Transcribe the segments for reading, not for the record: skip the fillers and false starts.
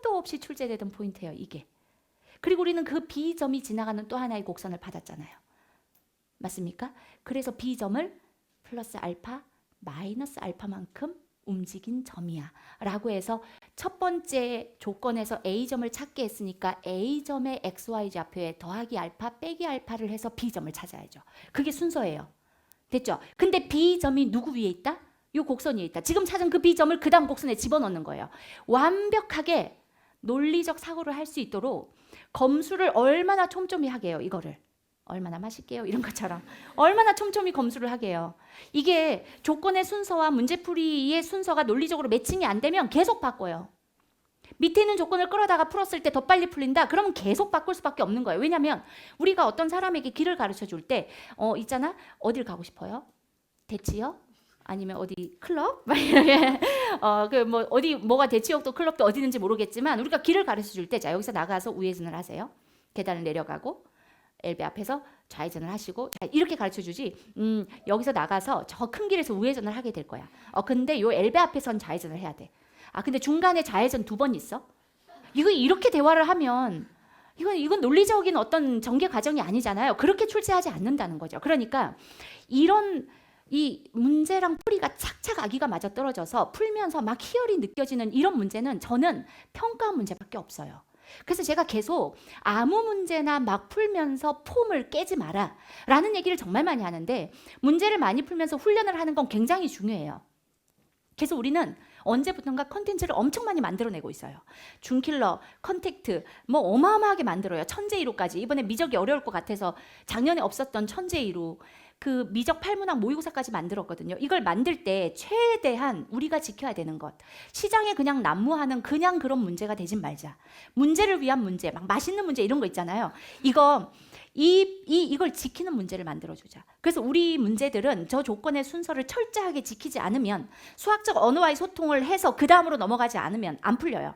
수도 없이 출제되던 포인트예요, 이게. 그리고 우리는 그 B점이 지나가는 또 하나의 곡선을 받았잖아요. 맞습니까? 그래서 B점을 플러스 알파, 마이너스 알파만큼 움직인 점이야 라고 해서 첫 번째 조건에서 A점을 찾게 했으니까 A점의 XY 좌표에 더하기 알파 빼기 알파를 해서 B점을 찾아야죠. 그게 순서예요. 됐죠? 근데 B점이 누구 위에 있다? 이 곡선 위에 있다. 지금 찾은 그 B점을 그 다음 곡선에 집어넣는 거예요. 완벽하게 논리적 사고를 할 수 있도록 검수를 얼마나 촘촘히 하게 해요. 이거를. 얼마나 맛있게요? 이런 것처럼 얼마나 촘촘히 검수를 하게 해요. 이게 조건의 순서와 문제풀이의 순서가 논리적으로 매칭이 안 되면 계속 바꿔요. 밑에 있는 조건을 끌어다가 풀었을 때 더 빨리 풀린다? 그러면 계속 바꿀 수밖에 없는 거예요. 왜냐하면 우리가 어떤 사람에게 길을 가르쳐 줄 때 있잖아. 어딜 가고 싶어요? 대치역? 아니면 어디 클럽? 뭐 어디 뭐가 대치역도 클럽도 어디든지 모르겠지만 우리가 길을 가르쳐 줄 때 자 여기서 나가서 우회전을 하세요. 계단을 내려가고 엘베 앞에서 좌회전을 하시고 자, 이렇게 가르쳐 주지. 여기서 나가서 저 큰 길에서 우회전을 하게 될 거야. 근데 요 엘베 앞에선 좌회전을 해야 돼. 근데 중간에 좌회전 2번 있어? 이거 이렇게 대화를 하면 이건 논리적인 어떤 전개 과정이 아니잖아요. 그렇게 출제하지 않는다는 거죠. 그러니까 이런 이 문제랑 풀이가 착착 아기가 맞아 떨어져서 풀면서 막 희열이 느껴지는 이런 문제는 저는 평가 문제밖에 없어요. 그래서 제가 계속 아무 문제나 막 풀면서 폼을 깨지 마라 라는 얘기를 정말 많이 하는데 문제를 많이 풀면서 훈련을 하는 건 굉장히 중요해요. 그래서 우리는 언제부턴가 컨텐츠를 엄청 많이 만들어내고 있어요. 준킬러, 컨택트 뭐 어마어마하게 만들어요. 천재이루까지. 이번에 미적이 어려울 것 같아서 작년에 없었던 천재이루 그 미적 팔문학 모의고사까지 만들었거든요. 이걸 만들 때 최대한 우리가 지켜야 되는 것. 시장에 그냥 난무하는 그냥 그런 문제가 되진 말자. 문제를 위한 문제, 막 맛있는 문제 이런 거 있잖아요. 이걸 지키는 문제를 만들어주자. 그래서 우리 문제들은 저 조건의 순서를 철저하게 지키지 않으면 수학적 언어와의 소통을 해서 그 다음으로 넘어가지 않으면 안 풀려요.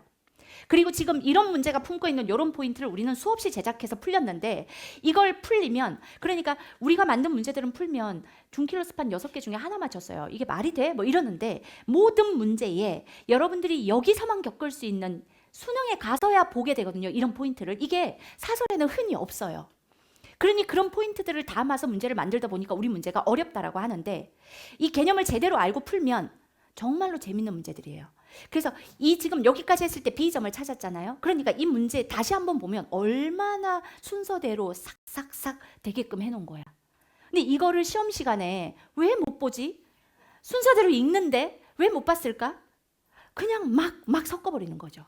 그리고 지금 이런 문제가 품고 있는 이런 포인트를 우리는 수없이 제작해서 풀렸는데 이걸 풀리면 그러니까 우리가 만든 문제들은 풀면 준킬러 스판 6개 중에 하나 맞췄어요. 이게 말이 돼? 뭐 이러는데 모든 문제에 여러분들이 여기서만 겪을 수 있는 수능에 가서야 보게 되거든요. 이런 포인트를. 이게 사설에는 흔히 없어요. 그러니 그런 포인트들을 담아서 문제를 만들다 보니까 우리 문제가 어렵다라고 하는데 이 개념을 제대로 알고 풀면 정말로 재밌는 문제들이에요. 그래서 이 지금 여기까지 했을 때 B점을 찾았잖아요. 그러니까 이 문제 다시 한번 보면 얼마나 순서대로 싹싹싹 되게끔 해놓은 거야. 근데 이거를 시험 시간에 왜 못 보지? 순서대로 읽는데 왜 못 봤을까? 그냥 막 섞어버리는 거죠.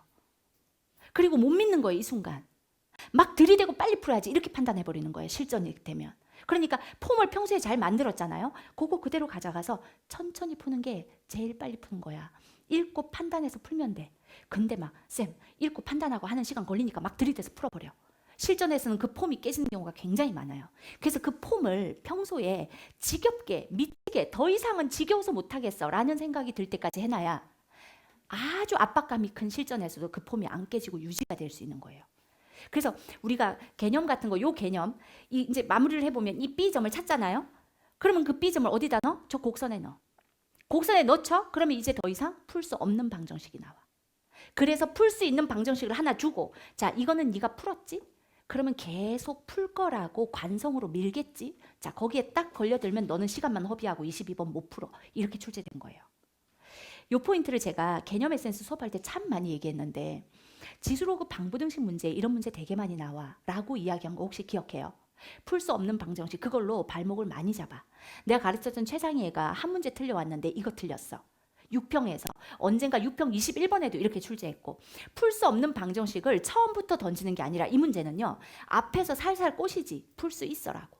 그리고 못 믿는 거예요, 이 순간. 막 들이대고 빨리 풀어야지 이렇게 판단해버리는 거예요, 실전이 되면. 그러니까 폼을 평소에 잘 만들었잖아요. 그거 그대로 가져가서 천천히 푸는 게 제일 빨리 푸는 거야. 읽고 판단해서 풀면 돼. 근데 막 쌤 읽고 판단하고 하는 시간 걸리니까 막 들이대서 풀어버려. 실전에서는 그 폼이 깨지는 경우가 굉장히 많아요. 그래서 그 폼을 평소에 지겹게 미치게 더 이상은 지겨워서 못하겠어 라는 생각이 들 때까지 해놔야 아주 압박감이 큰 실전에서도 그 폼이 안 깨지고 유지가 될 수 있는 거예요. 그래서 우리가 개념 같은 거, 요 개념 이제 마무리를 해보면 이 B점을 찾잖아요. 그러면 그 B점을 어디다 넣어? 저 곡선에 넣어. 곡선에 넣죠? 그러면 이제 더 이상 풀 수 없는 방정식이 나와. 그래서 풀 수 있는 방정식을 하나 주고 자 이거는 네가 풀었지? 그러면 계속 풀 거라고 관성으로 밀겠지? 자 거기에 딱 걸려들면 너는 시간만 허비하고 22번 못 풀어. 이렇게 출제된 거예요. 요 포인트를 제가 개념 에센스 수업할 때 참 많이 얘기했는데 지수로그 방부등식 문제 이런 문제 되게 많이 나와 라고 이야기한 거 혹시 기억해요? 풀 수 없는 방정식 그걸로 발목을 많이 잡아. 내가 가르쳤던 최상희 애가 한 문제 틀려왔는데 이거 틀렸어. 6평에서 언젠가 6평 21번에도 이렇게 출제했고 풀 수 없는 방정식을 처음부터 던지는 게 아니라 이 문제는요 앞에서 살살 꼬시지 풀 수 있어라고.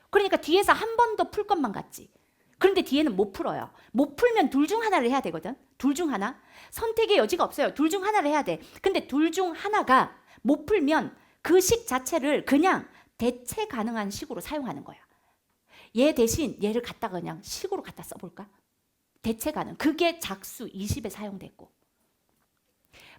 그러니까 뒤에서 한 번 더 풀 것만 같지. 그런데 뒤에는 못 풀어요. 못 풀면 둘 중 하나를 해야 되거든. 둘 중 하나. 선택의 여지가 없어요. 둘 중 하나를 해야 돼. 근데 둘 중 하나가 못 풀면 그 식 자체를 그냥 대체 가능한 식으로 사용하는 거야. 얘 대신 얘를 갖다가 그냥 식으로 갖다 써볼까? 대체 가능. 그게 작수 20에 사용됐고.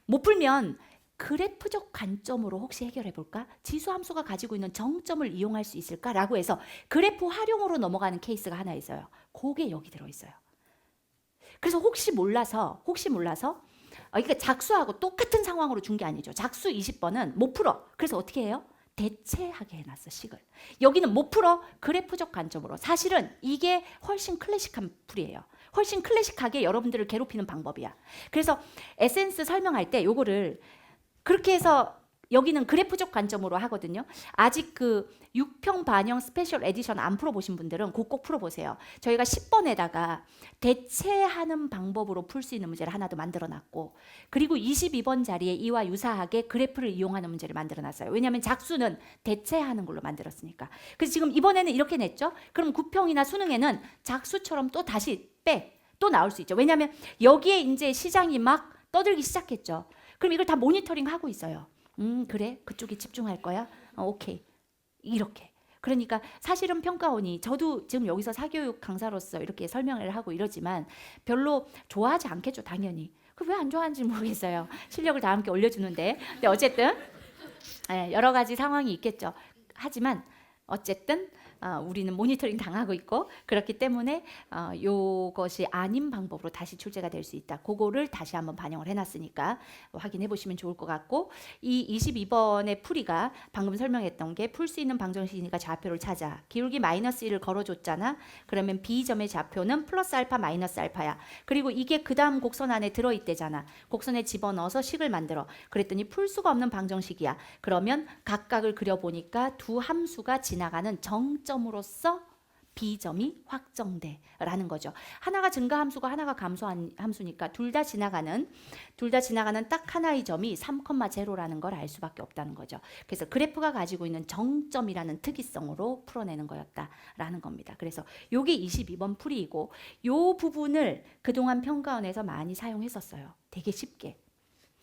못 풀면 그래프적 관점으로 혹시 해결해 볼까? 지수함수가 가지고 있는 정점을 이용할 수 있을까라고 해서 그래프 활용으로 넘어가는 케이스가 하나 있어요. 그게 여기 들어있어요. 그래서 혹시 몰라서 그러니까 작수하고 똑같은 상황으로 준 게 아니죠. 작수 20번은 못 풀어. 그래서 어떻게 해요? 대체하게 해놨어, 식을. 여기는 못 풀어. 그래프적 관점으로. 사실은 이게 훨씬 클래식한 풀이에요. 훨씬 클래식하게 여러분들을 괴롭히는 방법이야. 그래서 에센스 설명할 때 요거를 그렇게 해서 여기는 그래프적 관점으로 하거든요. 아직 그 6평 반영 스페셜 에디션 안 풀어보신 분들은 그거 꼭 풀어보세요. 저희가 10번에다가 대체하는 방법으로 풀 수 있는 문제를 하나 더 만들어놨고, 그리고 22번 자리에 이와 유사하게 그래프를 이용하는 문제를 만들어놨어요. 왜냐하면 작수는 대체하는 걸로 만들었으니까. 그래서 지금 이번에는 이렇게 냈죠. 그럼 9평이나 수능에는 작수처럼 또 다시 또 나올 수 있죠. 왜냐하면 여기에 이제 시장이 막 떠들기 시작했죠. 그럼 이걸 다 모니터링 하고 있어요. 그래? 그쪽에 집중할 거야? 오케이. 이렇게. 그러니까 사실은 평가원이, 저도 지금 여기서 사교육 강사로서 이렇게 설명을 하고 이러지만 별로 좋아하지 않겠죠, 당연히. 그 왜 안 좋아하는지 모르겠어요. 실력을 다 함께 올려주는데. 근데 어쨌든 여러 가지 상황이 있겠죠. 하지만 어쨌든 우리는 모니터링 당하고 있고, 그렇기 때문에 요것이 아닌 방법으로 다시 출제가 될 수 있다. 그거를 다시 한번 반영을 해놨으니까 확인해 보시면 좋을 것 같고, 이 22번의 풀이가 방금 설명했던 게 풀 수 있는 방정식이니까 좌표를 찾아. 기울기 마이너스 1을 걸어줬잖아. 그러면 B점의 좌표는 플러스 알파 마이너스 알파야. 그리고 이게 그 다음 곡선 안에 들어있대잖아. 곡선에 집어넣어서 식을 만들어. 그랬더니 풀 수가 없는 방정식이야. 그러면 각각을 그려보니까 두 함수가 지나가는 정점으로서 B점이 확정돼라는 거죠. 하나가 증가함수고 하나가 감소함수니까 둘 다 지나가는 딱 하나의 점이 3,0라는 걸 알 수밖에 없다는 거죠. 그래서 그래프가 가지고 있는 정점이라는 특이성으로 풀어내는 거였다라는 겁니다. 그래서 요게 22번 풀이이고, 요 부분을 그동안 평가원에서 많이 사용했었어요. 되게 쉽게.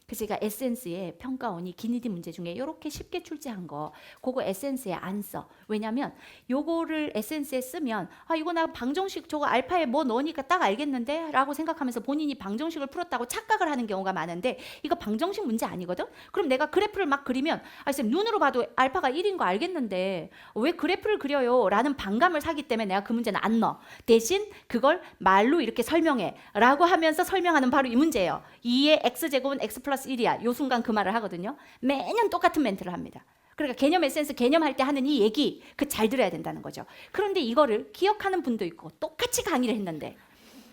그래서 제가 에센스에 평가원이 기니디 문제 중에 이렇게 쉽게 출제한 거, 그거 에센스에 안 써. 왜냐면 요거를 에센스에 쓰면 이거 나 방정식 저거 알파에 뭐 넣으니까 딱 알겠는데? 라고 생각하면서 본인이 방정식을 풀었다고 착각을 하는 경우가 많은데, 이거 방정식 문제 아니거든? 그럼 내가 그래프를 막 그리면 쌤 눈으로 봐도 알파가 1인 거 알겠는데 왜 그래프를 그려요? 라는 반감을 사기 때문에 내가 그 문제는 안 넣어. 대신 그걸 말로 이렇게 설명해 라고 하면서 설명하는 바로 이 문제예요. 2의 x제곱은 x 플러스 1이야. 요 순간 그 말을 하거든요. 매년 똑같은 멘트를 합니다. 그러니까 개념 에센스 개념할 때 하는 이 얘기 그 잘 들어야 된다는 거죠. 그런데 이거를 기억하는 분도 있고 똑같이 강의를 했는데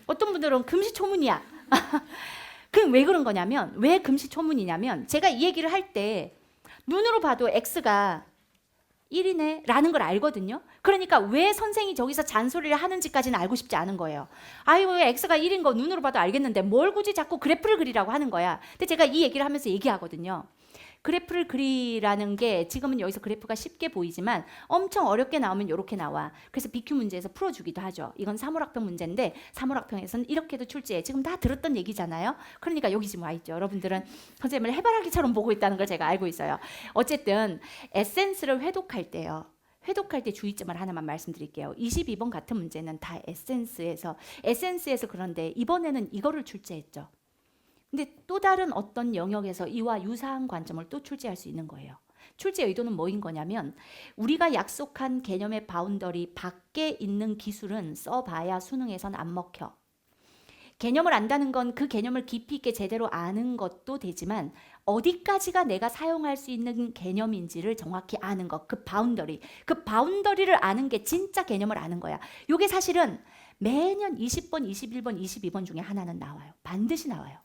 어떤 분들은 금시초문이야. 그럼 왜 그런 거냐면, 왜 금시초문이냐면, 제가 이 얘기를 할 때 눈으로 봐도 x가 1이네 라는 걸 알거든요. 그러니까 왜 선생이 저기서 잔소리를 하는지까지는 알고 싶지 않은 거예요. 아유, 왜 x가 1인 거 눈으로 봐도 알겠는데 뭘 굳이 자꾸 그래프를 그리라고 하는 거야. 근데 제가 이 얘기를 하면서 얘기하거든요. 그래프를 그리라는 게 지금은 여기서 그래프가 쉽게 보이지만 엄청 어렵게 나오면 이렇게 나와. 그래서 BQ 문제에서 풀어주기도 하죠. 이건 사물학평 문제인데 사물학평에서는 이렇게도 출제해. 지금 다 들었던 얘기잖아요. 그러니까 여기 지금 와 있죠. 여러분들은 선생님을 해바라기처럼 보고 있다는 걸 제가 알고 있어요. 어쨌든 에센스를 회독할 때요. 회독할 때 주의점을 하나만 말씀드릴게요. 22번 같은 문제는 다 에센스에서 그런데 이번에는 이거를 출제했죠. 근데 또 다른 어떤 영역에서 이와 유사한 관점을 또 출제할 수 있는 거예요. 출제 의도는 뭐인 거냐면, 우리가 약속한 개념의 바운더리 밖에 있는 기술은 써봐야 수능에선 안 먹혀. 개념을 안다는 건 그 개념을 깊이 있게 제대로 아는 것도 되지만 어디까지가 내가 사용할 수 있는 개념인지를 정확히 아는 것, 그 바운더리를 아는 게 진짜 개념을 아는 거야. 이게 사실은 매년 20번, 21번, 22번 중에 하나는 나와요. 반드시 나와요.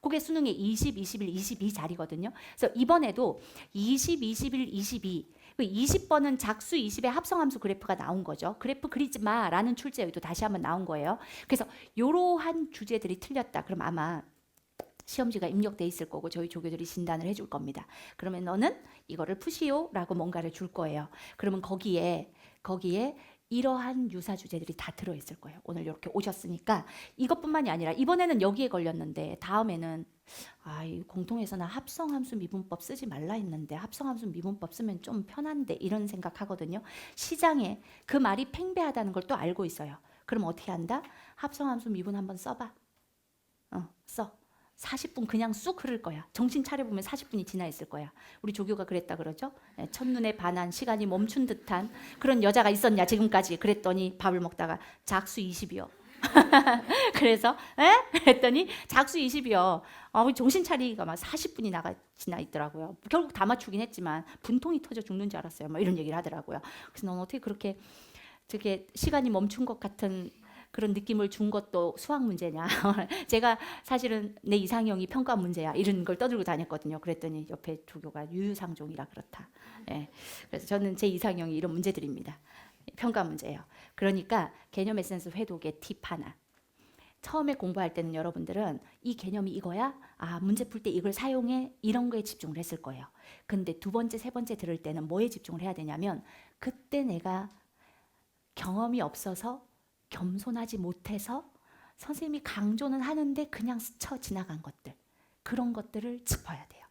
그게 수능의 20, 21, 22 자리거든요. 그래서 이번에도 20, 21, 22, 20번은 작수 20의 합성함수 그래프가 나온 거죠. 그래프 그리지 마라는 출제 의도 다시 한번 나온 거예요. 그래서 이러한 주제들이 틀렸다. 그럼 아마 시험지가 입력돼 있을 거고 저희 조교들이 진단을 해줄 겁니다. 그러면 너는 이거를 푸시오라고 뭔가를 줄 거예요. 그러면 거기에 이러한 유사 주제들이 다 들어있을 거예요. 오늘 이렇게 오셨으니까 이것뿐만이 아니라 이번에는 여기에 걸렸는데 다음에는 공통에서는 합성함수 미분법 쓰지 말라 했는데 합성함수 미분법 쓰면 좀 편한데 이런 생각하거든요. 시장에 그 말이 팽배하다는 걸 또 알고 있어요. 그럼 어떻게 한다? 합성함수 미분 한번 써봐. 써. 40분 그냥 쑥 흐를 거야. 정신 차려보면 40분이 지나 있을 거야. 우리 조교가 그랬다 그러죠. 첫눈에 반한 시간이 멈춘 듯한 그런 여자가 있었냐 지금까지. 그랬더니 밥을 먹다가 작수 20이요. 그래서 그랬더니 작수 20이요. 정신 차리기가 막 40분이 지나 있더라고요. 결국 다 맞추긴 했지만 분통이 터져 죽는 줄 알았어요. 뭐 이런 얘기를 하더라고요. 그래서 넌 어떻게 그렇게 되게 시간이 멈춘 것 같은 그런 느낌을 준 것도 수학 문제냐. 제가 사실은 내 이상형이 평가 문제야 이런 걸 떠들고 다녔거든요. 그랬더니 옆에 조교가 유유상종이라 그렇다. 예. 그래서 저는 제 이상형이 이런 문제들입니다. 평가 문제예요. 그러니까 개념 에센스 회독의 팁 하나. 처음에 공부할 때는 여러분들은 이 개념이 이거야? 문제 풀 때 이걸 사용해? 이런 거에 집중을 했을 거예요. 근데 두 번째, 세 번째 들을 때는 뭐에 집중을 해야 되냐면 그때 내가 경험이 없어서 겸손하지 못해서 선생님이 강조는 하는데 그냥 스쳐 지나간 것들, 그런 것들을 짚어야 돼요.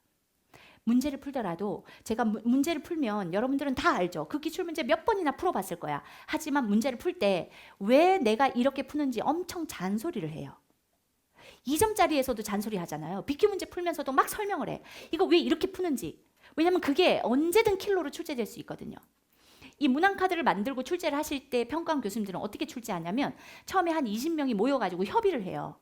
문제를 풀더라도 제가 문제를 풀면 여러분들은 다 알죠. 그 기출문제 몇 번이나 풀어봤을 거야. 하지만 문제를 풀 때 왜 내가 이렇게 푸는지 엄청 잔소리를 해요. 2점짜리에서도 잔소리 하잖아요. BQ 문제 풀면서도 막 설명을 해. 이거 왜 이렇게 푸는지. 왜냐면 그게 언제든 킬로로 출제될 수 있거든요. 이 문항카드를 만들고 출제를 하실 때 평가원 교수님들은 어떻게 출제하냐면 처음에 한 20명이 모여가지고 협의를 해요.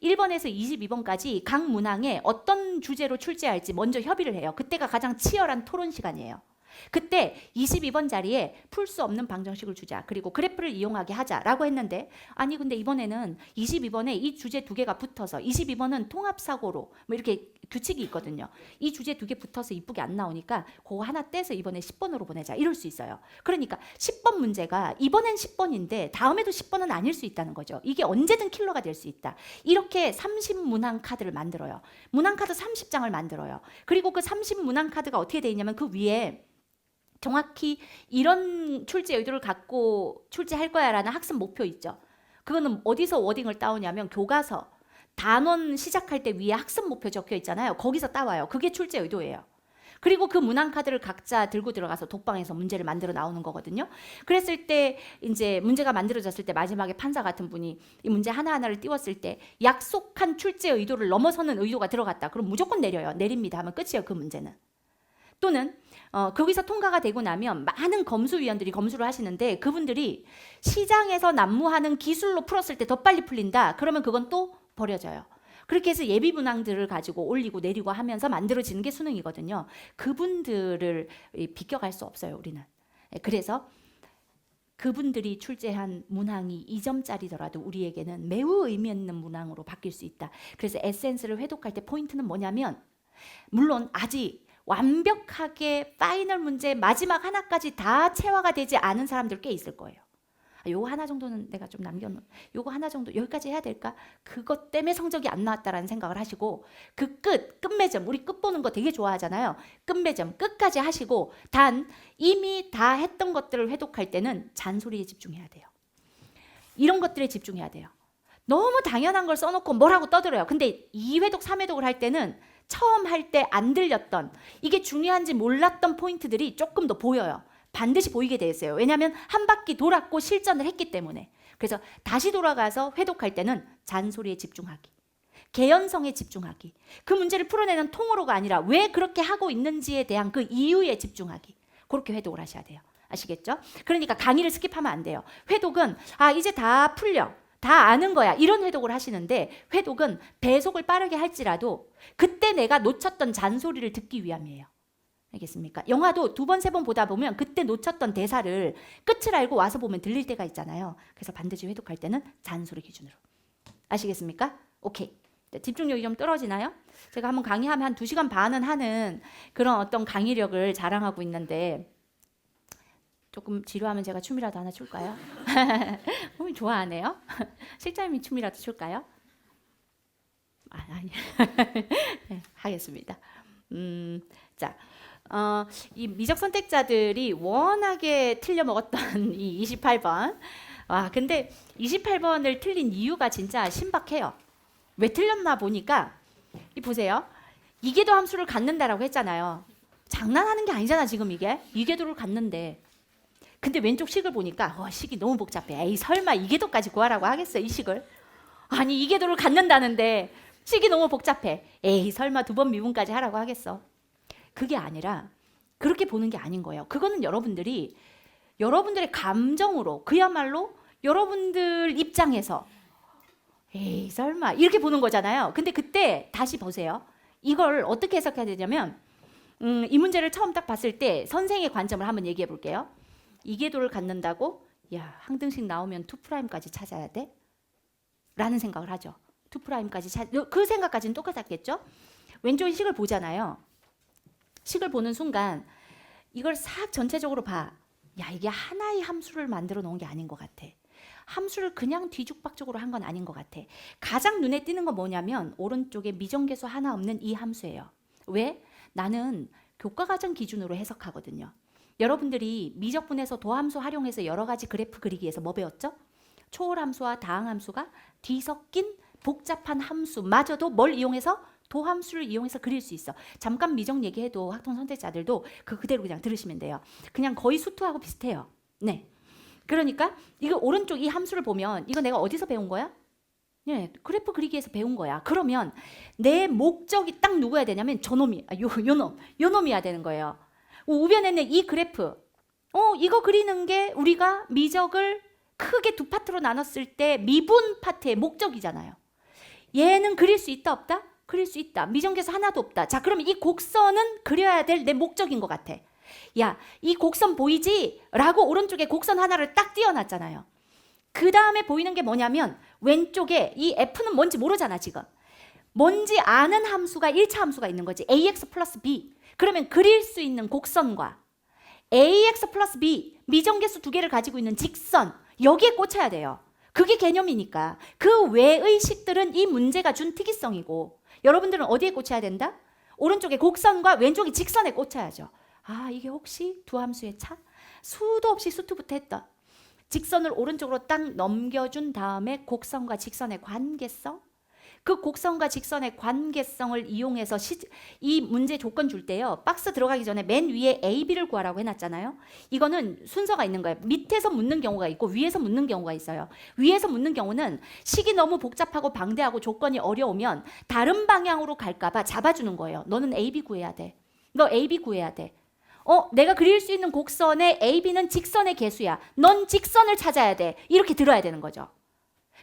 1번에서 22번까지 각 문항에 어떤 주제로 출제할지 먼저 협의를 해요. 그때가 가장 치열한 토론 시간이에요. 그때 22번 자리에 풀 수 없는 방정식을 주자. 그리고 그래프를 이용하게 하자라고 했는데 아니 근데 이번에는 22번에 이 주제 두 개가 붙어서 22번은 통합사고로 뭐 이렇게 규칙이 있거든요. 이 주제 두 개 붙어서 이쁘게 안 나오니까 그거 하나 떼서 이번에 10번으로 보내자. 이럴 수 있어요. 그러니까 10번 문제가 이번엔 10번인데 다음에도 10번은 아닐 수 있다는 거죠. 이게 언제든 킬러가 될 수 있다. 이렇게 30문항 카드를 만들어요. 문항 카드 30장을 만들어요. 그리고 그 30문항 카드가 어떻게 돼 있냐면 그 위에 정확히 이런 출제 의도를 갖고 출제할 거야라는 학습 목표 있죠. 그거는 어디서 워딩을 따오냐면 교과서 단원 시작할 때 위에 학습 목표 적혀 있잖아요. 거기서 따와요. 그게 출제 의도예요. 그리고 그 문항 카드를 각자 들고 들어가서 독방에서 문제를 만들어 나오는 거거든요. 그랬을 때 이제 문제가 만들어졌을 때 마지막에 판사 같은 분이 이 문제 하나하나를 띄웠을 때 약속한 출제 의도를 넘어서는 의도가 들어갔다. 그럼 무조건 내려요. 내립니다 하면 끝이에요. 그 문제는. 또는 거기서 통과가 되고 나면 많은 검수위원들이 검수를 하시는데 그분들이 시장에서 난무하는 기술로 풀었을 때 더 빨리 풀린다. 그러면 그건 또 버려져요. 그렇게 해서 예비 문항들을 가지고 올리고 내리고 하면서 만들어지는 게 수능이거든요. 그분들을 비껴갈 수 없어요, 우리는. 그래서 그분들이 출제한 문항이 2점짜리더라도 우리에게는 매우 의미 있는 문항으로 바뀔 수 있다. 그래서 에센스를 회독할 때 포인트는 뭐냐면 물론 아직 완벽하게 파이널 문제 마지막 하나까지 다 체화가 되지 않은 사람들 꽤 있을 거예요. 요거 하나 정도는 내가 좀 남겨놓은 요거 하나 정도 여기까지 해야 될까? 그것 때문에 성적이 안 나왔다라는 생각을 하시고 그 끝매점 우리 끝 보는 거 되게 좋아하잖아요. 끝매점 끝까지 하시고 단 이미 다 했던 것들을 회독할 때는 잔소리에 집중해야 돼요. 이런 것들에 집중해야 돼요. 너무 당연한 걸 써놓고 뭐라고 떠들어요. 근데 2회독 3회독을 할 때는 처음 할 때 안 들렸던 이게 중요한지 몰랐던 포인트들이 조금 더 보여요. 반드시 보이게 돼 있어요. 왜냐하면 한 바퀴 돌았고 실전을 했기 때문에. 그래서 다시 돌아가서 회독할 때는 잔소리에 집중하기. 개연성에 집중하기. 그 문제를 풀어내는 통으로가 아니라 왜 그렇게 하고 있는지에 대한 그 이유에 집중하기. 그렇게 회독을 하셔야 돼요. 아시겠죠? 그러니까 강의를 스킵하면 안 돼요. 회독은 이제 다 풀려. 다 아는 거야. 이런 회독을 하시는데 회독은 배속을 빠르게 할지라도 그때 내가 놓쳤던 잔소리를 듣기 위함이에요. 알겠습니까? 영화도 2번, 3번 보다 보면 그때 놓쳤던 대사를 끝을 알고 와서 보면 들릴 때가 있잖아요. 그래서 반드시 회독할 때는 잔소리 기준으로. 아시겠습니까? 오케이. 집중력이 좀 떨어지나요? 제가 한번 강의하면 한 2시간 반은 하는 그런 어떤 강의력을 자랑하고 있는데 조금 지루하면 제가 춤이라도 하나 출까요? 좋아하네요. 실장님이 춤이라도 출까요? 아니. 네, 하겠습니다. 자, 이 미적 선택자들이 워낙에 틀려 먹었던 이 28번. 근데 28번을 틀린 이유가 진짜 신박해요. 왜 틀렸나 보니까 이 보세요. 이계도 함수를 갖는다라고 했잖아요. 장난하는 게 아니잖아 지금 이게. 이계도를 갖는데. 근데 왼쪽 식을 보니까 식이 너무 복잡해. 에이 설마 이계도까지 구하라고 하겠어 이 식을. 아니 이계도를 갖는다는데 식이 너무 복잡해. 에이 설마 2번 미분까지 하라고 하겠어. 그게 아니라 그렇게 보는 게 아닌 거예요. 그거는 여러분들의 감정으로 그야말로 여러분들 입장에서 에이 설마 이렇게 보는 거잖아요. 근데 그때 다시 보세요. 이걸 어떻게 해석해야 되냐면 이 문제를 처음 딱 봤을 때 선생의 관점을 한번 얘기해 볼게요. 이계도를 갖는다고 야 항등식 나오면 2'까지 찾아야 돼? 라는 생각을 하죠. 2'까지 그 생각까지는 똑같았겠죠? 왼쪽 식을 보잖아요. 식을 보는 순간 이걸 싹 전체적으로 봐. 야 이게 하나의 함수를 만들어 놓은 게 아닌 것 같아. 함수를 그냥 뒤죽박죽으로 한 건 아닌 것 같아. 가장 눈에 띄는 건 뭐냐면 오른쪽에 미정계수 하나 없는 이 함수예요. 왜? 나는 교과과정 기준으로 해석하거든요. 여러분들이 미적분에서 도함수 활용해서 여러 가지 그래프 그리기 위해서 뭐 배웠죠? 초월함수와 다항함수가 뒤섞인 복잡한 함수마저도 뭘 이용해서? 도함수를 이용해서 그릴 수 있어. 잠깐 미적 얘기해도 학통 선택자들도 그대로 그냥 들으시면 돼요. 그냥 거의 수투하고 비슷해요. 네. 그러니까 이거 오른쪽 이 함수를 보면 이거 내가 어디서 배운 거야? 네, 그래프 그리기에서 배운 거야. 그러면 내 목적이 딱 누구야 되냐면 저놈이, 요놈이야 되는 거예요. 우변에는 이 그래프, 이거 그리는 게 우리가 미적을 크게 두 파트로 나눴을 때 미분 파트의 목적이잖아요. 얘는 그릴 수 있다 없다? 그릴 수 있다. 미정계수 하나도 없다. 자, 그러면 이 곡선은 그려야 될 내 목적인 것 같아. 야, 이 곡선 보이지? 라고 오른쪽에 곡선 하나를 딱 띄워놨잖아요. 그 다음에 보이는 게 뭐냐면 왼쪽에 이 f는 뭔지 모르잖아 지금. 뭔지 아는 함수가 1차 함수가 있는 거지. ax 플러스 b. 그러면 그릴 수 있는 곡선과 ax 플러스 b 미정계수 두 개를 가지고 있는 직선 여기에 꽂혀야 돼요. 그게 개념이니까. 그 외의 식들은 이 문제가 준 특이성이고 여러분들은 어디에 꽂혀야 된다? 오른쪽에 곡선과 왼쪽에 직선에 꽂혀야죠. 아 이게 혹시 두 함수의 차? 수도 없이 수투부터 했다. 직선을 오른쪽으로 딱 넘겨준 다음에 곡선과 직선의 관계성, 그 곡선과 직선의 관계성을 이용해서 이 문제 조건 줄 때요. 박스 들어가기 전에 맨 위에 A, B를 구하라고 해놨잖아요. 이거는 순서가 있는 거예요. 밑에서 묻는 경우가 있고 위에서 묻는 경우가 있어요. 위에서 묻는 경우는 식이 너무 복잡하고 방대하고 조건이 어려우면 다른 방향으로 갈까 봐 잡아주는 거예요. 너는 A, B 구해야 돼. 너 A, B 구해야 돼. 내가 그릴 수 있는 곡선의 AB는 직선의 개수야. 넌 직선을 찾아야 돼. 이렇게 들어야 되는 거죠.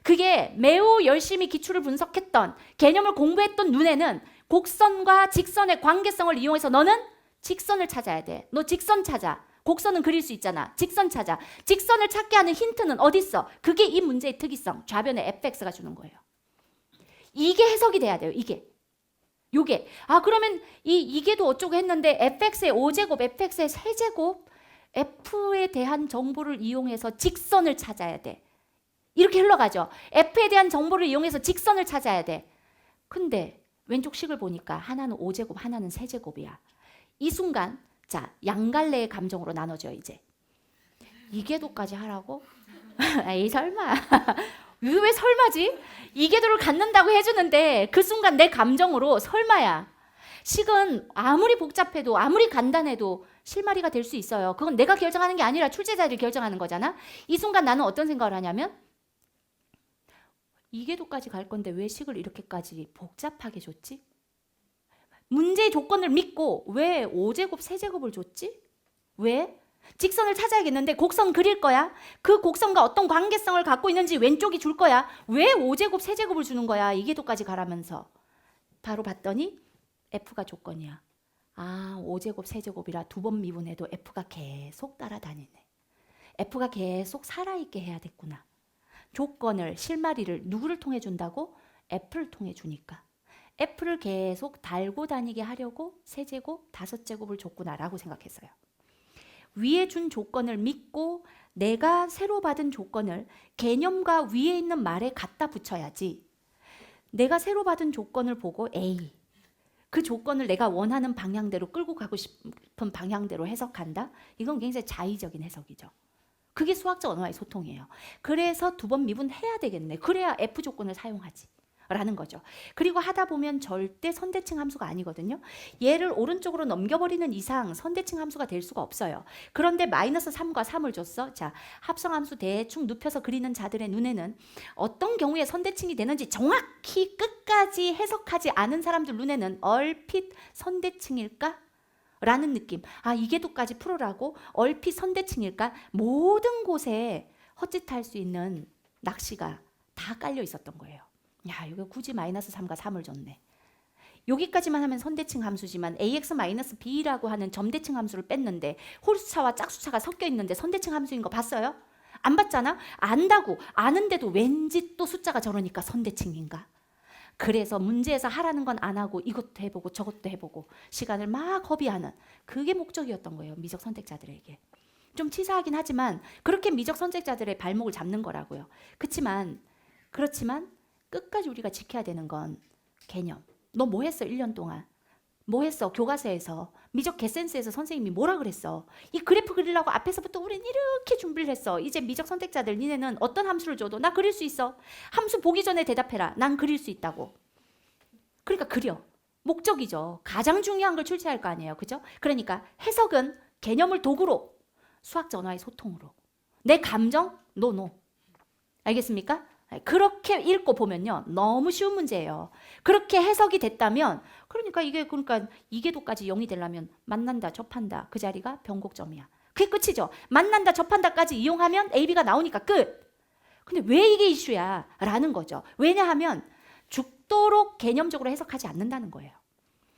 그게 매우 열심히 기출을 분석했던 개념을 공부했던 눈에는 곡선과 직선의 관계성을 이용해서 너는 직선을 찾아야 돼. 너 직선 찾아. 곡선은 그릴 수 있잖아. 직선 찾아. 직선을 찾게 하는 힌트는 어디 있어? 그게 이 문제의 특이성. 좌변에 fx가 주는 거예요. 이게 해석이 돼야 돼요. 이게. 요게 그러면 이게도 어쩌고 했는데 fx의 5제곱, fx의 세제곱, f에 대한 정보를 이용해서 직선을 찾아야 돼. 이렇게 흘러가죠. f에 대한 정보를 이용해서 직선을 찾아야 돼. 근데 왼쪽 식을 보니까 하나는 5제곱, 하나는 세제곱이야. 이 순간 자 양갈래의 감정으로 나눠져요. 이제 이계도까지 하라고? 에이 설마. 왜 설마지? 이계도를 갖는다고 해주는데 그 순간 내 감정으로 설마야. 식은 아무리 복잡해도 아무리 간단해도 실마리가 될 수 있어요. 그건 내가 결정하는 게 아니라 출제자들이 결정하는 거잖아. 이 순간 나는 어떤 생각을 하냐면 이계도까지 갈 건데 왜 식을 이렇게까지 복잡하게 줬지? 문제의 조건을 믿고 왜 5제곱, 세제곱을 줬지? 왜? 직선을 찾아야겠는데 곡선 그릴 거야. 그 곡선과 어떤 관계성을 갖고 있는지 왼쪽이 줄 거야. 왜 5제곱, 세제곱을 주는 거야. 이계도까지 가라면서. 바로 봤더니 F가 조건이야. 5제곱, 세제곱이라 두 번 미분해도 F가 계속 따라다니네. F가 계속 살아있게 해야 됐구나. 조건을, 실마리를 누구를 통해 준다고? F를 통해 주니까. F를 계속 달고 다니게 하려고 세제곱, 5제곱을 줬구나라고 생각했어요. 위에 준 조건을 믿고 내가 새로 받은 조건을 개념과 위에 있는 말에 갖다 붙여야지. 내가 새로 받은 조건을 보고 A, 그 조건을 내가 원하는 방향대로 끌고 가고 싶은 방향대로 해석한다? 이건 굉장히 자의적인 해석이죠. 그게 수학적 언어와의 소통이에요. 그래서 두 번 미분해야 되겠네. 그래야 F 조건을 사용하지. 라는 거죠. 그리고 하다 보면 절대 선대칭 함수가 아니거든요. 얘를 오른쪽으로 넘겨버리는 이상 선대칭 함수가 될 수가 없어요. 그런데 마이너스 3과 3을 줬어. 자, 합성함수 대충 눕혀서 그리는 자들의 눈에는 어떤 경우에 선대칭이 되는지 정확히 끝까지 해석하지 않은 사람들 눈에는 얼핏 선대칭일까? 라는 느낌. 이계도까지 풀으라고 얼핏 선대칭일까? 모든 곳에 헛짓할 수 있는 낚시가 다 깔려 있었던 거예요. 야, 이거 굳이 마이너스 3과 3을 줬네. 여기까지만 하면 선대칭 함수지만 ax-b라고 하는 점대칭 함수를 뺐는데 홀수차와 짝수차가 섞여 있는데 선대칭 함수인 거 봤어요? 안 봤잖아? 안다고 아는데도 왠지 또 숫자가 저러니까 선대칭인가? 그래서 문제에서 하라는 건 안 하고 이것도 해보고 저것도 해보고 시간을 막 허비하는 그게 목적이었던 거예요. 미적 선택자들에게. 좀 치사하긴 하지만 그렇게 미적 선택자들의 발목을 잡는 거라고요. 그렇지만 끝까지 우리가 지켜야 되는 건 개념. 너 뭐 했어? 1년 동안. 뭐 했어? 교과서에서. 미적 개센스에서 선생님이 뭐라 그랬어? 이 그래프 그리려고 앞에서부터 우린 이렇게 준비를 했어. 이제 미적 선택자들 니네는 어떤 함수를 줘도 나 그릴 수 있어. 함수 보기 전에 대답해라. 난 그릴 수 있다고. 그러니까 그려. 목적이죠. 가장 중요한 걸 출제할 거 아니에요. 그죠? 그러니까 해석은 개념을 도구로 수학적 언어의 소통으로. 내 감정? 노. 알겠습니까? 그렇게 읽고 보면요. 너무 쉬운 문제예요. 그렇게 해석이 됐다면 그러니까 이계도까지 0이 되려면 만난다, 접한다. 그 자리가 변곡점이야. 그게 끝이죠. 만난다, 접한다까지 이용하면 AB가 나오니까 끝. 근데 왜 이게 이슈야? 라는 거죠. 왜냐하면 죽도록 개념적으로 해석하지 않는다는 거예요.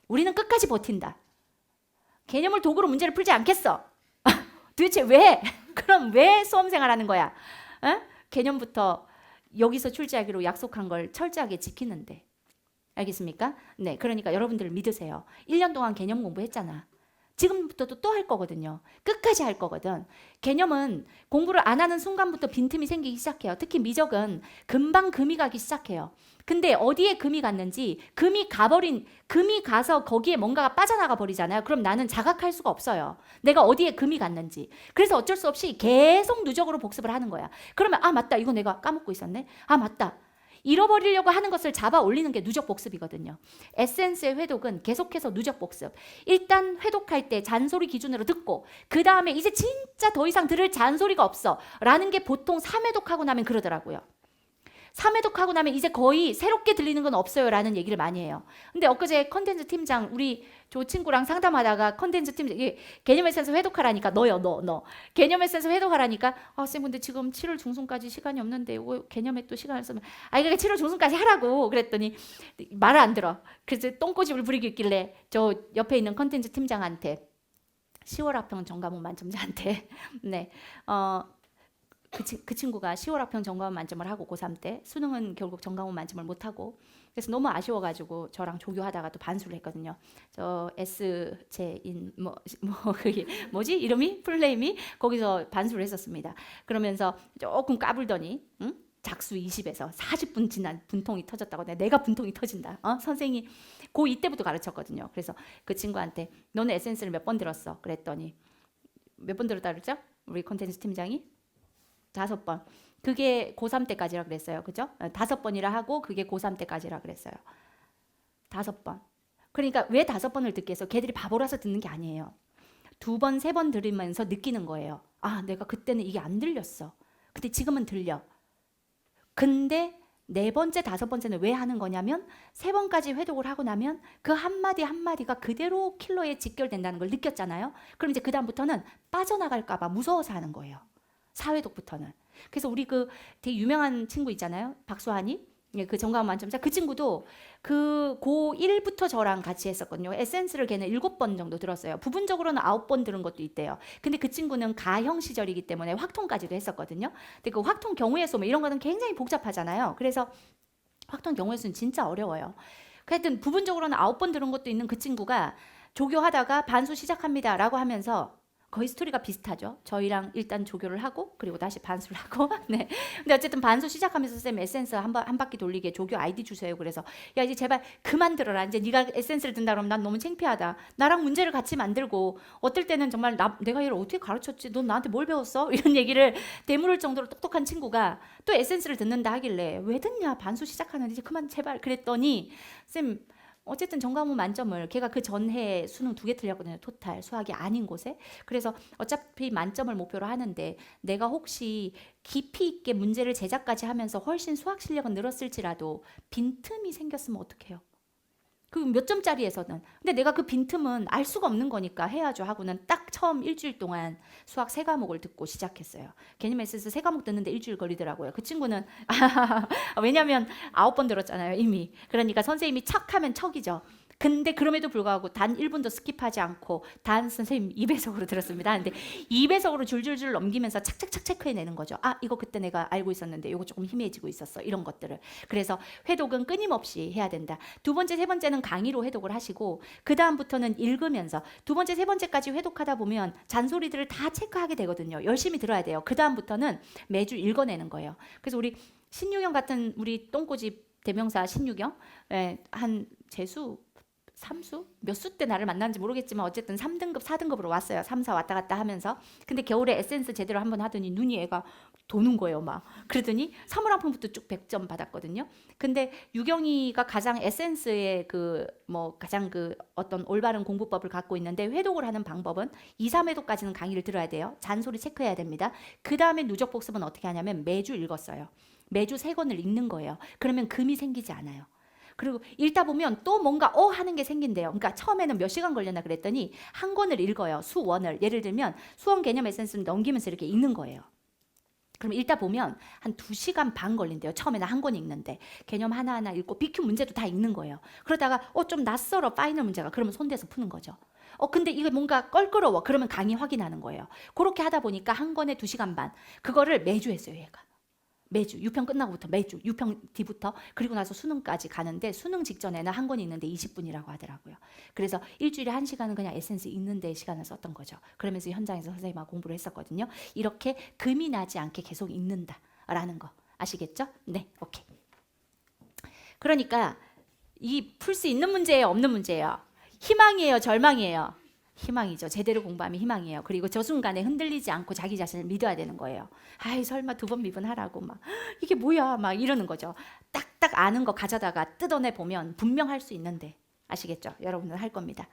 우리는 끝까지 버틴다. 개념을 도구로 문제를 풀지 않겠어. 도대체 왜? 그럼 왜 수험생활하는 거야? 개념부터 여기서 출제하기로 약속한 걸 철저하게 지키는데. 알겠습니까? 네, 그러니까 여러분들 믿으세요. 1년 동안 개념 공부했잖아. 지금부터도 또 할 거거든요. 끝까지 할 거거든. 개념은 공부를 안 하는 순간부터 빈틈이 생기기 시작해요. 특히 미적은 금방 금이 가기 시작해요. 근데 어디에 금이 갔는지 금이 가서 거기에 뭔가가 빠져나가 버리잖아요. 그럼 나는 자각할 수가 없어요. 내가 어디에 금이 갔는지. 그래서 어쩔 수 없이 계속 누적으로 복습을 하는 거야. 그러면 아 맞다 이거 내가 까먹고 있었네. 아 맞다. 잃어버리려고 하는 것을 잡아 올리는 게 누적 복습이거든요. 에센스의 회독은 계속해서 누적 복습. 일단 회독할 때 잔소리 기준으로 듣고 그 다음에 이제 진짜 더 이상 들을 잔소리가 없어 라는 게 보통 3회독하고 나면 그러더라고요. 3회독하고 나면 이제 거의 새롭게 들리는 건 없어요 라는 얘기를 많이 해요. 근데 엊그제 컨텐츠 팀장 우리 저 친구랑 상담하다가 컨텐츠 팀장 개념 에센스 회독하라니까 너요 너 개념 에센스 회독하라니까 쌤 근데 지금 7월 중순까지 시간이 없는데 이거 개념에 또 시간을 쓰면 그러니까 7월 중순까지 하라고 그랬더니 말을 안 들어. 그래서 똥꼬집을 부리고 있길래 저 옆에 있는 컨텐츠 팀장한테 10월 학평 전과목 만점자한테 네 그 친구가 10월 학평 전과목 만점을 하고 고3 때 수능은 결국 전과목 만점을 못하고 그래서 너무 아쉬워가지고 저랑 조교하다가 또 반수를 했거든요. 저 S제인 그게 뭐지 이름이 풀네임이 거기서 반수를 했었습니다. 그러면서 조금 까불더니 작수 20에서 40분 지난 분통이 터졌다고. 내가 분통이 터진다. 선생님이 고2 때부터 가르쳤거든요. 그래서 그 친구한테 너는 에센스를 몇 번 들었어? 그랬더니 몇 번 들었다 그랬죠? 우리 콘텐츠 팀장이 5번. 그게 고3 때까지라 그랬어요. 그죠? 5번이라 하고 그게 고3 때까지라 그랬어요. 5번. 그러니까 왜 5번을 듣게 해서 걔들이 바보라서 듣는 게 아니에요. 2번, 3번 들으면서 느끼는 거예요. 아, 내가 그때는 이게 안 들렸어. 근데 지금은 들려. 근데 4번째, 5번째는 왜 하는 거냐면 3번까지 회독을 하고 나면 그 한마디 한마디가 그대로 킬러에 직결된다는 걸 느꼈잖아요. 그럼 이제 그 다음부터는 빠져나갈까 봐 무서워서 하는 거예요. 4회독부터는. 그래서 우리 그 되게 유명한 친구 있잖아요. 박수환이. 그 전과목 만점자. 그 친구도 그 고1부터 저랑 같이 했었거든요. 에센스를 걔는 7번 정도 들었어요. 부분적으로는 9번 들은 것도 있대요. 근데 그 친구는 가형 시절이기 때문에 확통까지도 했었거든요. 근데 그 확통 경우의 수 이런 거는 굉장히 복잡하잖아요. 그래서 확통 경우의 수는 진짜 어려워요. 하여튼 부분적으로는 9번 들은 것도 있는 그 친구가 조교하다가 반수 시작합니다 라고 하면서 거의 스토리가 비슷하죠. 저희랑 일단 조교를 하고 그리고 다시 반수를 하고 네. 근데 어쨌든 반수 시작하면서 쌤 에센스 한 바퀴 돌리게 조교 아이디 주세요. 그래서 야 이제 제발 그만 들어라. 이제 네가 에센스를 든다 그러면 난 너무 창피하다. 나랑 문제를 같이 만들고 어떨 때는 정말 내가 얘를 어떻게 가르쳤지? 넌 나한테 뭘 배웠어? 이런 얘기를 되물을 정도로 똑똑한 친구가 또 에센스를 듣는다 하길래 왜 듣냐? 반수 시작하는데 이제 그만 제발 그랬더니 쌤 어쨌든 전과목 만점을 걔가 그 전해 수능 2개 틀렸거든요. 토탈 수학이 아닌 곳에. 그래서 어차피 만점을 목표로 하는데 내가 혹시 깊이 있게 문제를 제작까지 하면서 훨씬 수학 실력은 늘었을지라도 빈틈이 생겼으면 어떡해요? 그 몇 점짜리에서는. 근데 내가 그 빈틈은 알 수가 없는 거니까 해야죠 하고는 딱 처음 일주일 동안 수학 3과목을 듣고 시작했어요. 개념 에센스 3과목 듣는데 일주일 걸리더라고요. 그 친구는 왜냐면 9번 들었잖아요 이미. 그러니까 선생님이 척 하면 척이죠. 근데 그럼에도 불구하고 단 1분도 스킵하지 않고 단 선생님 2배속으로 들었습니다. 근데 2배속으로 줄줄줄 넘기면서 착착착 체크해내는 거죠. 아 이거 그때 내가 알고 있었는데 이거 조금 희미해지고 있었어. 이런 것들을. 그래서 회독은 끊임없이 해야 된다. 두 번째, 세 번째는 강의로 회독을 하시고 그 다음부터는 읽으면서 두 번째, 세 번째까지 회독하다 보면 잔소리들을 다 체크하게 되거든요. 열심히 들어야 돼요. 그 다음부터는 매주 읽어내는 거예요. 그래서 우리 신유경 같은 우리 똥꼬집 대명사 신유경 한 재수 3수? 몇 수 때 나를 만났는지 모르겠지만 어쨌든 3등급, 4등급으로 왔어요. 3, 4 왔다 갔다 하면서. 근데 겨울에 에센스 제대로 한번 하더니 눈이 애가 도는 거예요, 막. 그러더니 3월 한 번부터 쭉 100점 받았거든요. 근데 유경이가 가장 에센스의 가장 어떤 올바른 공부법을 갖고 있는데 회독을 하는 방법은 2, 3회독까지는 강의를 들어야 돼요. 잔소리 체크해야 됩니다. 그 다음에 누적 복습은 어떻게 하냐면 매주 읽었어요. 매주 3권을 읽는 거예요. 그러면 금이 생기지 않아요. 그리고 읽다 보면 또 뭔가 하는 게 생긴대요. 그러니까 처음에는 몇 시간 걸렸나 그랬더니 한 권을 읽어요. 수원을. 예를 들면 수원 개념 에센스를 넘기면서 이렇게 읽는 거예요. 그럼 읽다 보면 한 2시간 반 걸린대요. 처음에는 한 권 읽는데 개념 하나하나 읽고 BQ 문제도 다 읽는 거예요. 그러다가 좀 낯설어 파이널 문제가. 그러면 손대서 푸는 거죠. 근데 이게 뭔가 껄끄러워. 그러면 강의 확인하는 거예요. 그렇게 하다 보니까 한 권에 2시간 반. 그거를 매주 했어요, 얘가. 매주 6평 끝나고부터 매주 6평 뒤부터 그리고 나서 수능까지 가는데 수능 직전에는 한 권 읽는데 20분이라고 하더라고요. 그래서 일주일에 1시간은 그냥 에센스 읽는 데 시간을 썼던 거죠. 그러면서 현장에서 선생님하고 공부를 했었거든요. 이렇게 금이 나지 않게 계속 읽는다라는 거 아시겠죠? 네, 오케이. 그러니까 이 풀 수 있는 문제예요, 없는 문제예요? 희망이에요, 절망이에요? 희망이죠. 제대로 공부하면 희망이에요. 그리고 저 순간에 흔들리지 않고 자기 자신을 믿어야 되는 거예요. 아이 설마 2번 미분하라고 막 이게 뭐야 막 이러는 거죠. 딱딱 아는 거 가져다가 뜯어내 보면 분명 할 수 있는데 아시겠죠? 여러분은 할 겁니다.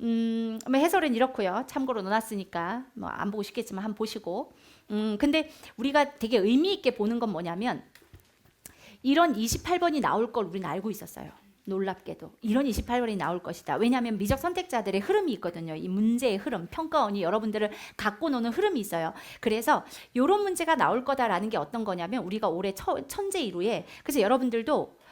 해설은 이렇고요. 참고로 넣어놨으니까 안 보고 싶겠지만 한번 보시고. 근데 우리가 되게 의미 있게 보는 건 뭐냐면 이런 28번이 나올 걸 우리는 알고 있었어요. 놀랍게도 이런 28번이 나올 것이다. 왜냐하면 미적 선택자들의 흐름이 있거든요. 이 문제의 흐름, 평가원이 여러분들을 갖고 노는 흐름이 있어요. 그래서 이런 문제가 나올 거다라는 게 어떤 거냐면 우리가 올해 천재이루에 그래서 여러분들도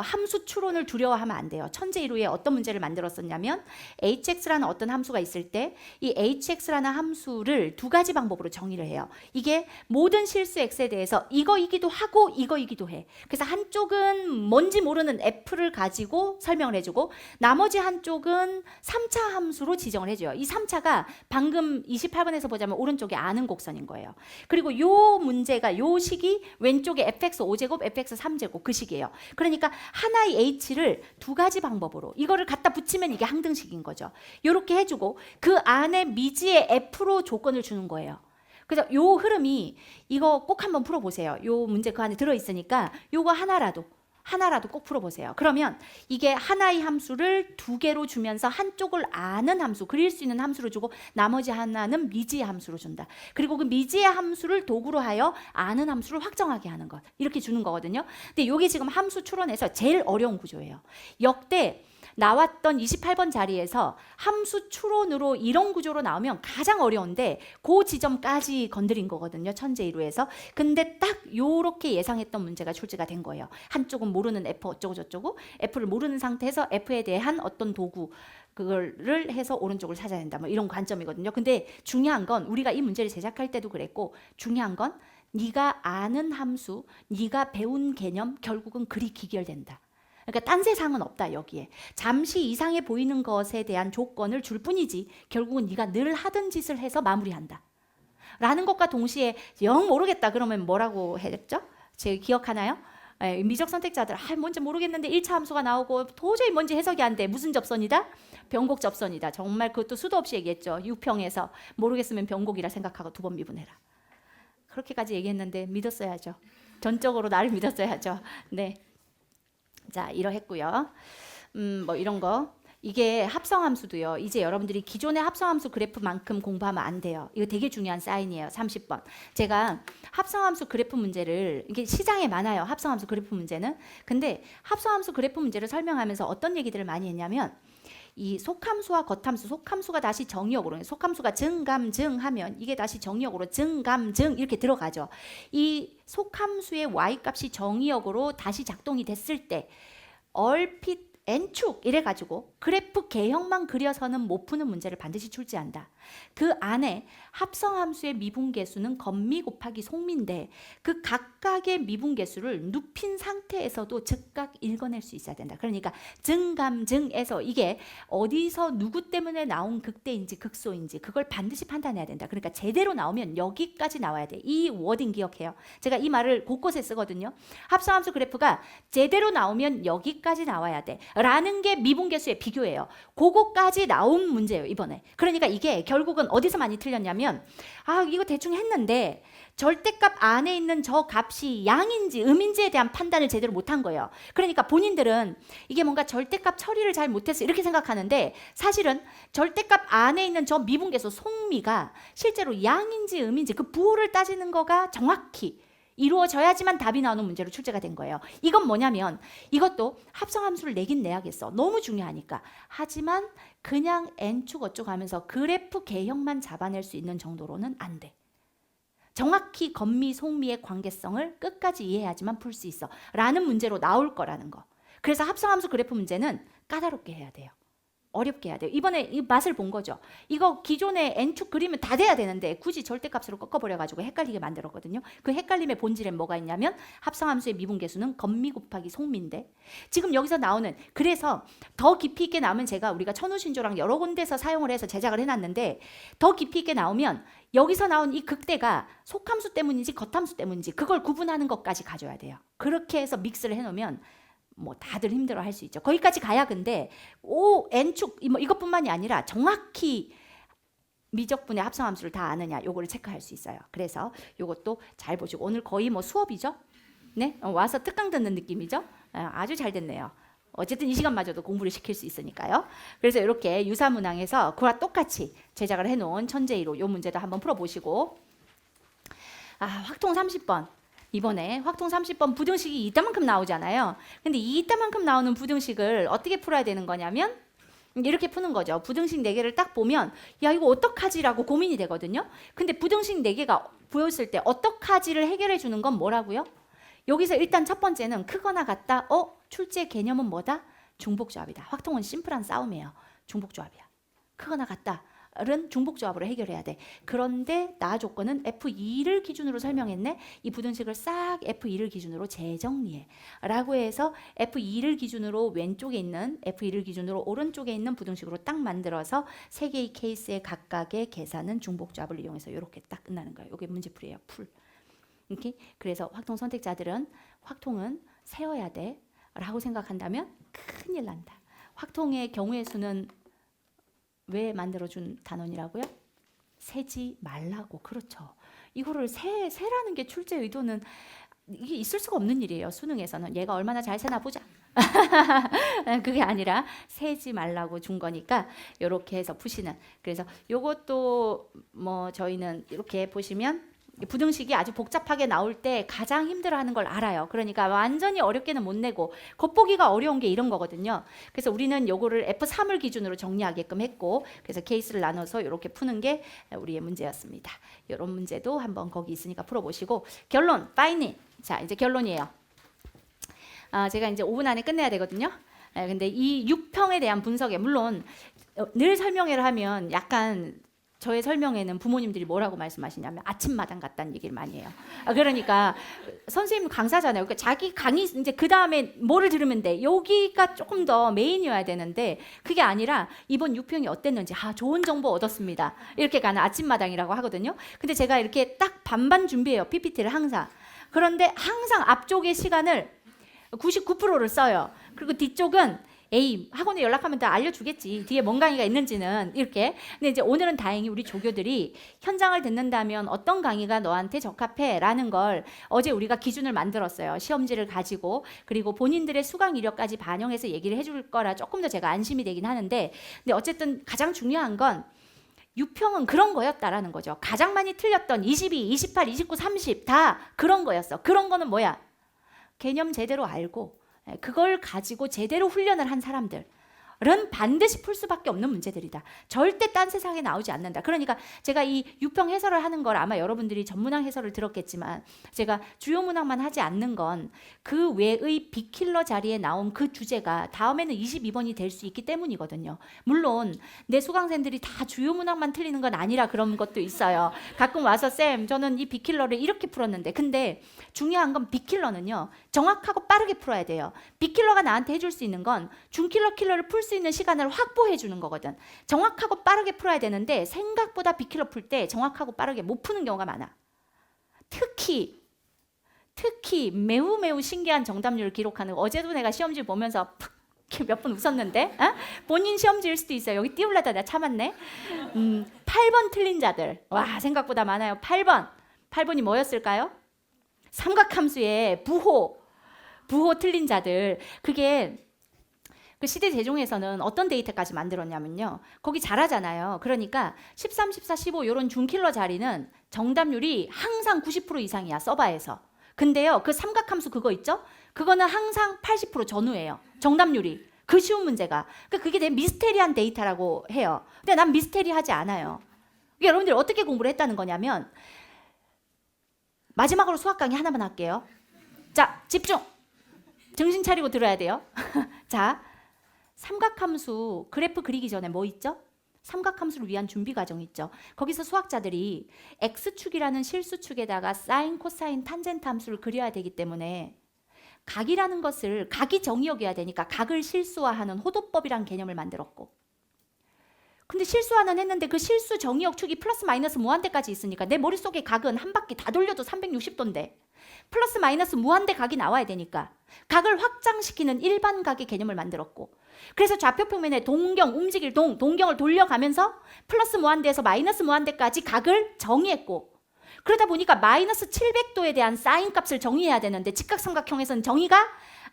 함수 추론을 두려워하면 안 돼요. 천재이루에 어떤 문제를 만들었었냐면 hx라는 어떤 함수가 있을 때 이 hx라는 함수를 2가지 방법으로 정의를 해요. 이게 모든 실수 x에 대해서 이거이기도 하고 이거이기도 해. 그래서 한쪽은 뭔지 모르는 f를 가지고 설명을 해주고 나머지 한쪽은 3차 함수로 지정을 해줘요. 이 3차가 방금 28번에서 보자면 오른쪽에 아는 곡선인 거예요. 그리고 요 문제가 요 식이 왼쪽에 fx 5제곱, fx 3제곱 그 식이에요. 그러니까 하나의 h를 2가지 방법으로 이거를 갖다 붙이면 이게 항등식인 거죠. 이렇게 해주고 그 안에 미지의 f로 조건을 주는 거예요. 그래서 요 흐름이 이거 꼭 한번 풀어보세요. 요 문제 그 안에 들어있으니까 요거 하나라도 꼭 풀어보세요. 그러면 이게 하나의 함수를 2개로 주면서 한쪽을 아는 함수, 그릴 수 있는 함수로 주고 나머지 하나는 미지의 함수로 준다. 그리고 그 미지의 함수를 도구로 하여 아는 함수를 확정하게 하는 것. 이렇게 주는 거거든요. 근데 이게 지금 함수 추론에서 제일 어려운 구조예요. 역대 나왔던 28번 자리에서 함수 추론으로 이런 구조로 나오면 가장 어려운데 그 지점까지 건드린 거거든요. 천재이루에서. 근데 딱 요렇게 예상했던 문제가 출제가 된 거예요. 한쪽은 모르는 f 어쩌고 저쩌고 f를 모르는 상태에서 f에 대한 어떤 도구 그거를 해서 오른쪽을 찾아야 된다. 뭐 이런 관점이거든요. 근데 중요한 건 우리가 이 문제를 제작할 때도 그랬고 중요한 건 네가 아는 함수, 네가 배운 개념 결국은 그리 귀결된다. 그러니까 딴 세상은 없다 여기에. 잠시 이상해 보이는 것에 대한 조건을 줄 뿐이지 결국은 네가 늘 하던 짓을 해서 마무리한다. 라는 것과 동시에 영 모르겠다 그러면 뭐라고 했죠? 제 기억하나요? 미적 선택자들 뭔지 모르겠는데 1차 함수가 나오고 도저히 뭔지 해석이 안 돼. 무슨 접선이다? 변곡 접선이다. 정말 그것도 수도 없이 얘기했죠. 유평에서 모르겠으면 변곡이라 생각하고 2번 미분해라. 그렇게까지 얘기했는데 믿었어야죠. 전적으로 나를 믿었어야죠. 네. 자, 이러했고요. 뭐 이런 거. 이게 합성함수도요. 이제 여러분들이 기존의 합성함수 그래프만큼 공부하면 안 돼요. 이거 되게 중요한 사인이에요. 30번. 제가 합성함수 그래프 문제를 이게 시장에 많아요. 합성함수 그래프 문제는. 근데 합성함수 그래프 문제를 설명하면서 어떤 얘기들을 많이 했냐면 이 속함수와 겉함수, 속함수가 다시 정의역으로, 속함수가 증감증하면 이게 다시 정의역으로 증감증 이렇게 들어가죠. 이 속함수의 y값이 정의역으로 다시 작동이 됐을 때 얼핏 N축 이래가지고 그래프 개형만 그려서는 못 푸는 문제를 반드시 출제한다. 그 안에 합성함수의 미분계수는 건미 곱하기 속미인데 그 각각의 미분계수를 눕힌 상태에서도 즉각 읽어낼 수 있어야 된다. 그러니까 증감증에서 이게 어디서 누구 때문에 나온 극대인지 극소인지 그걸 반드시 판단해야 된다. 그러니까 제대로 나오면 여기까지 나와야 돼. 이 워딩 기억해요. 제가 이 말을 곳곳에 쓰거든요. 합성함수 그래프가 제대로 나오면 여기까지 나와야 돼. 라는 게 미분계수의 비교예요. 그거까지 나온 문제예요, 이번에. 그러니까 이게 결국은 어디서 많이 틀렸냐면 이거 대충 했는데 절대값 안에 있는 저 값이 양인지 음인지에 대한 판단을 제대로 못한 거예요. 그러니까 본인들은 이게 뭔가 절대값 처리를 잘 못했어 이렇게 생각하는데 사실은 절대값 안에 있는 저 미분계수 속미가 실제로 양인지 음인지 그 부호를 따지는 거가 정확히 이루어져야지만 답이 나오는 문제로 출제가 된 거예요. 이건 뭐냐면 이것도 합성함수를 내긴 내야겠어. 너무 중요하니까. 하지만 그냥 n축 어쩌고 하면서 그래프 개형만 잡아낼 수 있는 정도로는 안 돼. 정확히 건미, 속미의 관계성을 끝까지 이해해야지만 풀 수 있어. 라는 문제로 나올 거라는 거. 그래서 합성함수 그래프 문제는 까다롭게 해야 돼요. 어렵게 해야 돼요. 이번에 이 맛을 본 거죠. 이거 기존에 n축 그리면 다 돼야 되는데 굳이 절대값으로 꺾어버려가지고 헷갈리게 만들었거든요. 그 헷갈림의 본질엔 뭐가 있냐면 합성함수의 미분계수는 건미 곱하기 속미인데 지금 여기서 나오는 그래서 더 깊이 있게 나오면 제가 우리가 천우신조랑 여러 군데서 사용을 해서 제작을 해놨는데 더 깊이 있게 나오면 여기서 나온 이 극대가 속함수 때문인지 겉함수 때문인지 그걸 구분하는 것까지 가져야 돼요. 그렇게 해서 믹스를 해놓으면 뭐 다들 힘들어 할 수 있죠. 거기까지 가야 근데 n축 이것뿐만이 아니라 정확히 미적분의 합성함수를 다 아느냐 요거를 체크할 수 있어요. 그래서 요것도 잘 보시고 오늘 거의 뭐 수업이죠. 네, 와서 특강 듣는 느낌이죠. 아주 잘 됐네요. 어쨌든 이 시간마저도 공부를 시킬 수 있으니까요. 그래서 이렇게 유사문항에서 그와 똑같이 제작을 해놓은 천재1호 요 문제도 한번 풀어보시고 확통 30번 이번에 확통 30번 부등식이 이따만큼 나오잖아요. 근데 이따만큼 나오는 부등식을 어떻게 풀어야 되는 거냐면 이렇게 푸는 거죠. 부등식 4개를 딱 보면 야 이거 어떡하지라고 고민이 되거든요. 근데 부등식 4개가 보였을 때 어떡하지를 해결해 주는 건 뭐라고요? 여기서 일단 첫 번째는 크거나 같다. 출제 개념은 뭐다? 중복조합이다. 확통은 심플한 싸움이에요. 중복조합이야. 크거나 같다. 는 중복조합으로 해결해야 돼. 그런데 나 조건은 F2를 기준으로 설명했네. 이 부등식을 싹 F2를 기준으로 재정리해. 라고 해서 F2를 기준으로 왼쪽에 있는 F2를 기준으로 오른쪽에 있는 부등식으로 딱 만들어서 3개의 케이스의 각각의 계산은 중복조합을 이용해서 이렇게 딱 끝나는 거예요. 이게 문제풀이에요. 풀. 이렇게. 그래서 확통 선택자들은 확통은 세워야 돼. 라고 생각한다면 큰일 난다. 확통의 경우의 수는 왜 만들어준 단원이라고요? 세지 말라고. 그렇죠. 이거를 세라는 게 출제 의도는 이게 있을 수가 없는 일이에요. 수능에서는 얘가 얼마나 잘 세나 보자. 그게 아니라 세지 말라고 준 거니까 이렇게 해서 푸시는. 그래서 요것도 뭐 저희는 이렇게 보시면 부등식이 아주 복잡하게 나올 때 가장 힘들어하는 걸 알아요. 그러니까 완전히 어렵게는 못 내고 겉보기가 어려운 게 이런 거거든요. 그래서 우리는 요거를 F3을 기준으로 정리하게끔 했고 그래서 케이스를 나눠서 이렇게 푸는 게 우리의 문제였습니다. 이런 문제도 한번 거기 있으니까 풀어보시고 결론, 파이닝. 자 이제 결론이에요. 제가 이제 5분 안에 끝내야 되거든요. 근데 이 6평에 대한 분석에 물론 늘 설명회를 하면 약간 저의 설명에는 부모님들이 뭐라고 말씀하시냐면 아침마당 같다는 얘기를 많이 해요. 그러니까 선생님 강사잖아요. 그러니까 자기 강의 이제 그 다음에 뭐를 들으면 돼. 여기가 조금 더 메인이어야 되는데 그게 아니라 이번 6평이 어땠는지 좋은 정보 얻었습니다. 이렇게 가는 아침마당이라고 하거든요. 근데 제가 이렇게 딱 반반 준비해요. PPT를 항상. 그런데 항상 앞쪽의 시간을 99%를 써요. 그리고 뒤쪽은 A 학원에 연락하면 다 알려주겠지. 뒤에 뭔 강의가 있는지는 이렇게. 근데 이제 오늘은 다행히 우리 조교들이 현장을 듣는다면 어떤 강의가 너한테 적합해라는 걸 어제 우리가 기준을 만들었어요. 시험지를 가지고 그리고 본인들의 수강 이력까지 반영해서 얘기를 해줄 거라 조금 더 제가 안심이 되긴 하는데, 근데 어쨌든 가장 중요한 건 유평은 그런 거였다라는 거죠. 가장 많이 틀렸던 22, 28, 29, 30 다 그런 거였어. 그런 거는 뭐야? 개념 제대로 알고 그걸 가지고 제대로 훈련을 한 사람들은 반드시 풀 수밖에 없는 문제들이다. 절대 딴 세상에 나오지 않는다. 그러니까 제가 이 유평 해설을 하는 걸 아마 여러분들이 전문학 해설을 들었겠지만 제가 주요 문학만 하지 않는 건 그 외의 빅킬러 자리에 나온 그 주제가 다음에는 22번이 될 수 있기 때문이거든요. 물론 내 수강생들이 다 주요 문학만 틀리는 건 아니라 그런 것도 있어요. 가끔 와서 쌤 저는 이 빅킬러를 이렇게 풀었는데, 근데 중요한 건 빅킬러는요 정확하고 빠르게 풀어야 돼요. 빅킬러가 나한테 해줄 수 있는 건 중킬러 킬러를 풀 수 있는 시간을 확보해 주는 거거든. 정확하고 빠르게 풀어야 되는데 생각보다 빅킬러 풀 때 정확하고 빠르게 못 푸는 경우가 많아. 특히 매우 매우 신기한 정답률을 기록하는, 어제도 내가 시험지 보면서 몇 번 웃었는데 본인 시험지일 수도 있어요. 여기 띄우려다 내가 참았네. 8번 틀린 자들, 와 생각보다 많아요. 8번이 뭐였을까요? 삼각함수의 부호 틀린 자들. 그게 그 시대 제종에서는 어떤 데이터까지 만들었냐면요, 거기 잘하잖아요. 그러니까 13, 14, 15 이런 중킬러 자리는 정답률이 항상 90% 이상이야, 서바에서. 근데요 그 삼각함수 그거 있죠? 그거는 항상 80% 전후예요, 정답률이. 그 쉬운 문제가. 그러니까 그게 되게 미스테리한 데이터라고 해요. 근데 난 미스테리하지 않아요. 그러니까 여러분들이 어떻게 공부를 했다는 거냐면, 마지막으로 수학 강의 하나만 할게요. 자, 집중! 정신 차리고 들어야 돼요. 자, 삼각함수 그래프 그리기 전에 뭐 있죠? 삼각함수를 위한 준비 과정 있죠. 거기서 수학자들이 x축이라는 실수축에다가 사인, 코사인, 탄젠트 함수를 그려야 되기 때문에 각이라는 것을, 각이 정의역이어야 되니까 각을 실수화하는 호도법이란 개념을 만들었고, 근데 실수화는 했는데 그 실수 정의역 축이 플러스 마이너스 무한대까지 있으니까 내 머릿속에 각은 한 바퀴 다 돌려도 360도인데 플러스 마이너스 무한대 각이 나와야 되니까 각을 확장시키는 일반 각의 개념을 만들었고, 그래서 좌표 평면에 동경, 움직일 동경을 돌려가면서 플러스 무한대에서 마이너스 무한대까지 각을 정의했고, 그러다 보니까 마이너스 700도에 대한 사인 값을 정의해야 되는데 직각삼각형에서는 정의가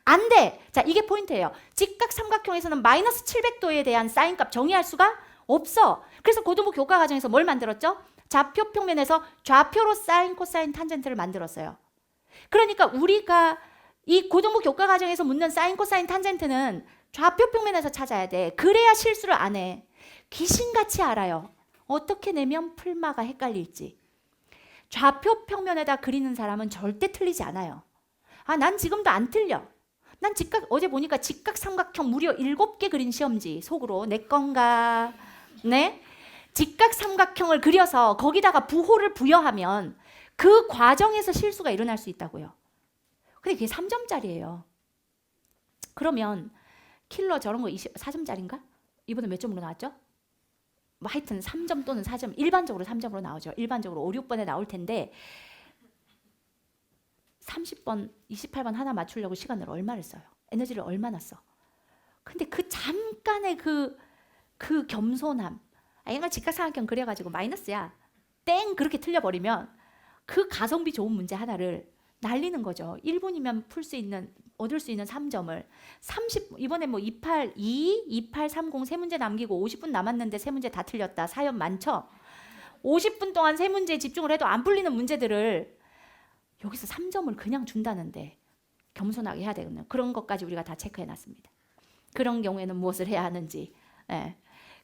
안 돼. 자, 이게 포인트예요. 직각삼각형에서는 마이너스 700도에 대한 사인 값 정의할 수가 없어. 그래서 고등부 교과 과정에서 뭘 만들었죠? 좌표 평면에서 좌표로 사인, 코사인, 탄젠트를 만들었어요. 그러니까 우리가 이 고등부 교과 과정에서 묻는 사인, 코사인, 탄젠트는 좌표 평면에서 찾아야 돼. 그래야 실수를 안 해. 귀신같이 알아요. 어떻게 내면 풀마가 헷갈릴지. 좌표 평면에다 그리는 사람은 절대 틀리지 않아요. 아, 난 지금도 안 틀려. 난 어제 보니까 직각삼각형 무려 7개 그린 시험지 속으로 내 건가? 네? 직각삼각형을 그려서 거기다가 부호를 부여하면 그 과정에서 실수가 일어날 수 있다고요. 근데 그게 3점짜리예요. 그러면 킬러 저런 거 4점짜리인가? 이번에 몇 점으로 나왔죠? 뭐 하여튼 3점 또는 4점, 일반적으로 3점으로 나오죠. 일반적으로 5, 6번에 나올 텐데 30번, 28번 하나 맞추려고 시간을 얼마를 써요? 에너지를 얼마나 써? 근데 그 잠깐의 그 겸손함, 이거 직각삼각형 그려가지고 마이너스야, 땡 그렇게 틀려버리면 그 가성비 좋은 문제 하나를 날리는 거죠. 1분이면 얻을 수 있는 3점을 이번에 뭐 282, 2830 세 문제 남기고 50분 남았는데 세 문제 다 틀렸다. 사연 많죠? 50분 동안 세 문제에 집중을 해도 안 풀리는 문제들을 여기서 3점을 그냥 준다는데 겸손하게 해야 되거든요. 그런 것까지 우리가 다 체크해놨습니다. 그런 경우에는 무엇을 해야 하는지,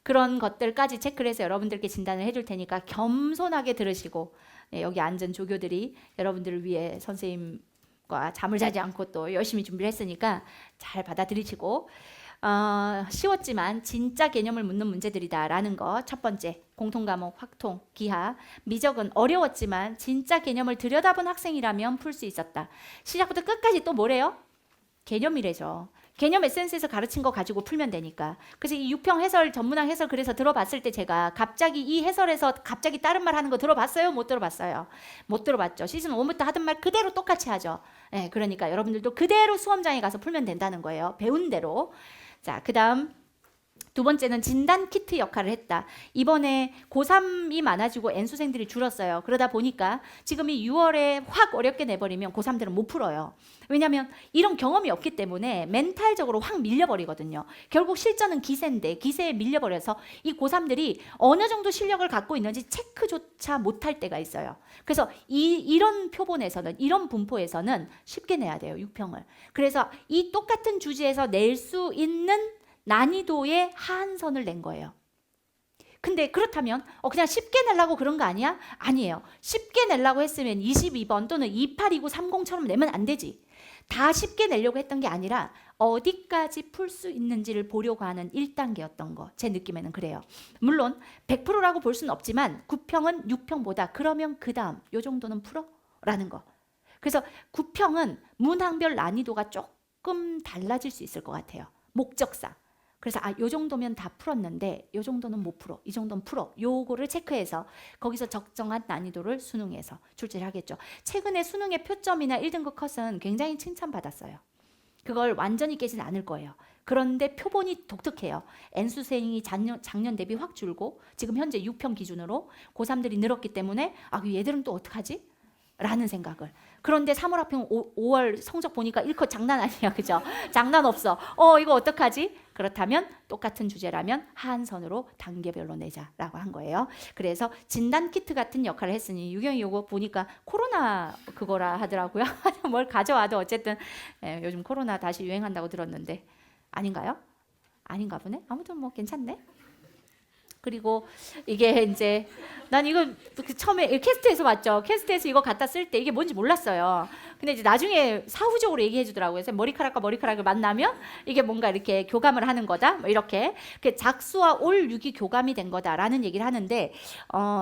그런 것들까지 체크를 해서 여러분들께 진단을 해줄 테니까 겸손하게 들으시고, 여기 앉은 조교들이 여러분들을 위해 선생님과 잠을 자지 않고 또 열심히 준비를 했으니까 잘 받아들이시고, 쉬웠지만 진짜 개념을 묻는 문제들이다라는 거 첫 번째, 공통과목, 확통, 기하, 미적은 어려웠지만 진짜 개념을 들여다본 학생이라면 풀 수 있었다. 시작부터 끝까지 또 뭐래요? 개념이래죠. 개념 에센스에서 가르친 거 가지고 풀면 되니까. 그래서 이 유평 해설, 전문학 해설 그래서 들어봤을 때 제가 갑자기 이 해설에서 갑자기 다른 말 하는 거 들어봤어요? 못 들어봤어요? 못 들어봤죠. 시즌 1부터 하던 말 그대로 똑같이 하죠. 그러니까 여러분들도 그대로 수험장에 가서 풀면 된다는 거예요. 배운 대로. 자, 그다음 두 번째는 진단 키트 역할을 했다. 이번에 고3이 많아지고 N수생들이 줄었어요. 그러다 보니까 지금 이 6월에 확 어렵게 내버리면 고3들은 못 풀어요. 왜냐하면 이런 경험이 없기 때문에 멘탈적으로 확 밀려버리거든요. 결국 실전은 기세인데 기세에 밀려버려서 이 고3들이 어느 정도 실력을 갖고 있는지 체크조차 못할 때가 있어요. 그래서 이런 표본에서는, 이런 분포에서는 쉽게 내야 돼요, 6평을. 그래서 이 똑같은 주제에서 낼 수 있는 난이도의 하한선을 낸 거예요. 근데 그렇다면 그냥 쉽게 내려고 그런 거 아니야? 아니에요. 쉽게 내려고 했으면 22번 또는 282930처럼 내면 안 되지. 다 쉽게 내려고 했던 게 아니라 어디까지 풀 수 있는지를 보려고 하는 1단계였던 거. 제 느낌에는 그래요. 물론 100%라고 볼 수는 없지만 9평은 6평보다 그러면 그 다음 요 정도는 풀어? 라는 거. 그래서 9평은 문항별 난이도가 조금 달라질 수 있을 것 같아요. 목적상. 그래서 요 정도면 다 풀었는데 요 정도는 못 풀어. 이 정도는 풀어. 요거를 체크해서 거기서 적정한 난이도를 수능에서 출제를 하겠죠. 최근에 수능의 표점이나 1등급 컷은 굉장히 칭찬받았어요. 그걸 완전히 깨진 않을 거예요. 그런데 표본이 독특해요. N수생이 작년 대비 확 줄고 지금 현재 6평 기준으로 고3들이 늘었기 때문에 얘들은 또 어떡하지? 라는 생각을. 그런데 3월 합평 5월 성적 보니까 1컷 장난 아니야. 그죠? 장난 없어. 이거 어떡하지? 그렇다면 똑같은 주제라면 하한선으로 단계별로 내자라고 한 거예요. 그래서 진단 키트 같은 역할을 했으니 유경이 요거 보니까 코로나 그거라 하더라고요. 뭘 가져와도 어쨌든 요즘 코로나 다시 유행한다고 들었는데 아닌가요? 아닌가 보네. 아무튼 뭐 괜찮네. 그리고 이게 이제 난 이거 처음에 캐스트에서 봤죠. 캐스트에서 이거 갖다 쓸 때 이게 뭔지 몰랐어요. 근데 이제 나중에 사후적으로 얘기해 주더라고요. 그래서 머리카락과 머리카락을 만나면 이게 뭔가 이렇게 교감을 하는 거다. 뭐 이렇게 작수와 올 6이 교감이 된 거다라는 얘기를 하는데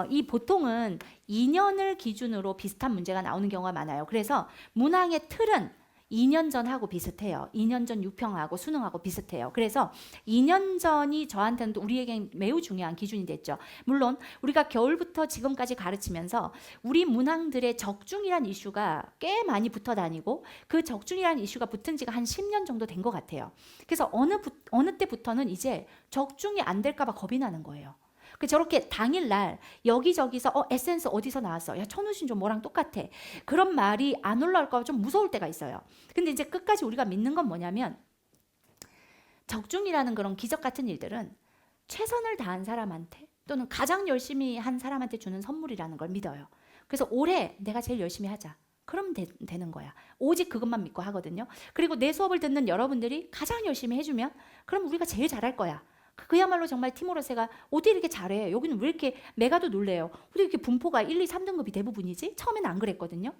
이 보통은 2년을 기준으로 비슷한 문제가 나오는 경우가 많아요. 그래서 문항의 틀은 2년 전하고 비슷해요. 2년 전 6평하고 수능하고 비슷해요. 그래서 2년 전이 저한테는 또 우리에겐 매우 중요한 기준이 됐죠. 물론 우리가 겨울부터 지금까지 가르치면서 우리 문항들의 적중이란 이슈가 꽤 많이 붙어 다니고 그 적중이란 이슈가 붙은 지가 한 10년 정도 된 것 같아요. 그래서 어느 때부터는 이제 적중이 안 될까 봐 겁이 나는 거예요. 저렇게 당일날 여기저기서 에센스 어디서 나왔어? 야, 천우신 뭐랑 똑같아. 그런 말이 안 올라올까 봐 좀 무서울 때가 있어요. 근데 이제 끝까지 우리가 믿는 건 뭐냐면 적중이라는 그런 기적 같은 일들은 최선을 다한 사람한테 또는 가장 열심히 한 사람한테 주는 선물이라는 걸 믿어요. 그래서 올해 내가 제일 열심히 하자. 그럼 되는 거야. 오직 그것만 믿고 하거든요. 그리고 내 수업을 듣는 여러분들이 가장 열심히 해주면 그럼 우리가 제일 잘할 거야. 그야말로 정말 티모로세가 어떻게 이렇게 잘해? 여기는 왜 이렇게 메가도 놀래요? 어떻게 이렇게 분포가 1, 2, 3등급이 대부분이지? 처음에는 안 그랬거든요.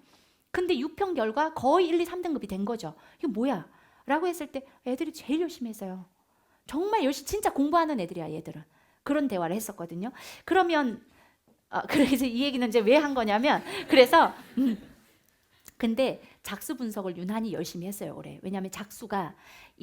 근데 6평 결과 거의 1, 2, 3등급이 된 거죠. 이게 뭐야? 라고 했을 때 애들이 제일 열심히 했어요. 정말 열심히 진짜 공부하는 애들이야, 얘들은. 그런 대화를 했었거든요. 그러면 그래서 이 얘기는 이제 왜 한 거냐면 그래서 근데 작수 분석을 유난히 열심히 했어요, 올해. 왜냐하면 작수가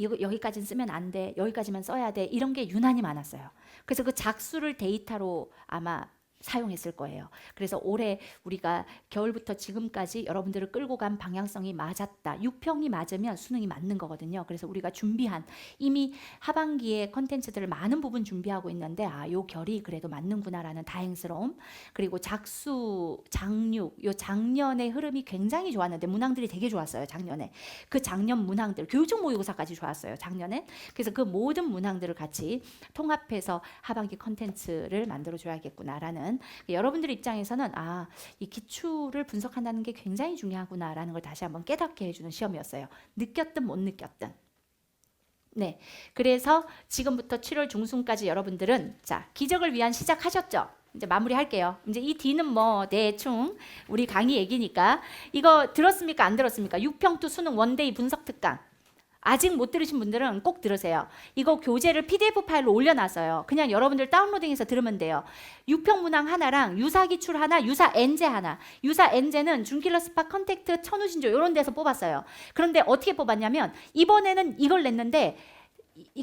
여기까지는 쓰면 안 돼, 여기까지만 써야 돼, 이런 게 유난히 많았어요. 그래서 그 작수를 데이터로 아마 사용했을 거예요. 그래서 올해 우리가 겨울부터 지금까지 여러분들을 끌고 간 방향성이 맞았다. 6평이 맞으면 수능이 맞는 거거든요. 그래서 우리가 준비한 이미 하반기에 컨텐츠들을 많은 부분 준비하고 있는데 요 결이 그래도 맞는구나라는 다행스러움. 그리고 작수, 장육, 요 작년의 흐름이 굉장히 좋았는데 문항들이 되게 좋았어요. 작년에. 그 작년 문항들, 교육적 모의고사까지 좋았어요. 작년엔. 그래서 그 모든 문항들을 같이 통합해서 하반기 컨텐츠를 만들어 줘야겠구나라는 여러분들 입장에서는 이 기출을 분석한다는 게 굉장히 중요하구나라는 걸 다시 한번 깨닫게 해주는 시험이었어요. 느꼈든 못 느꼈든. 네, 그래서 지금부터 7월 중순까지 여러분들은 기적을 위한 시작하셨죠? 이제 마무리할게요. 이제 이 뒤는 뭐 대충 우리 강의 얘기니까 이거 들었습니까? 안 들었습니까? 6평2 수능 원데이 분석 특강. 아직 못 들으신 분들은 꼭 들으세요. 이거 교재를 PDF 파일로 올려놨어요. 그냥 여러분들 다운로딩해서 들으면 돼요. 6평 문항 하나랑 유사 기출 하나, 유사 엔제 하나. 유사 엔제는 준킬러 스파 컨택트 천우신조 이런 데서 뽑았어요. 그런데 어떻게 뽑았냐면 이번에는 이걸 냈는데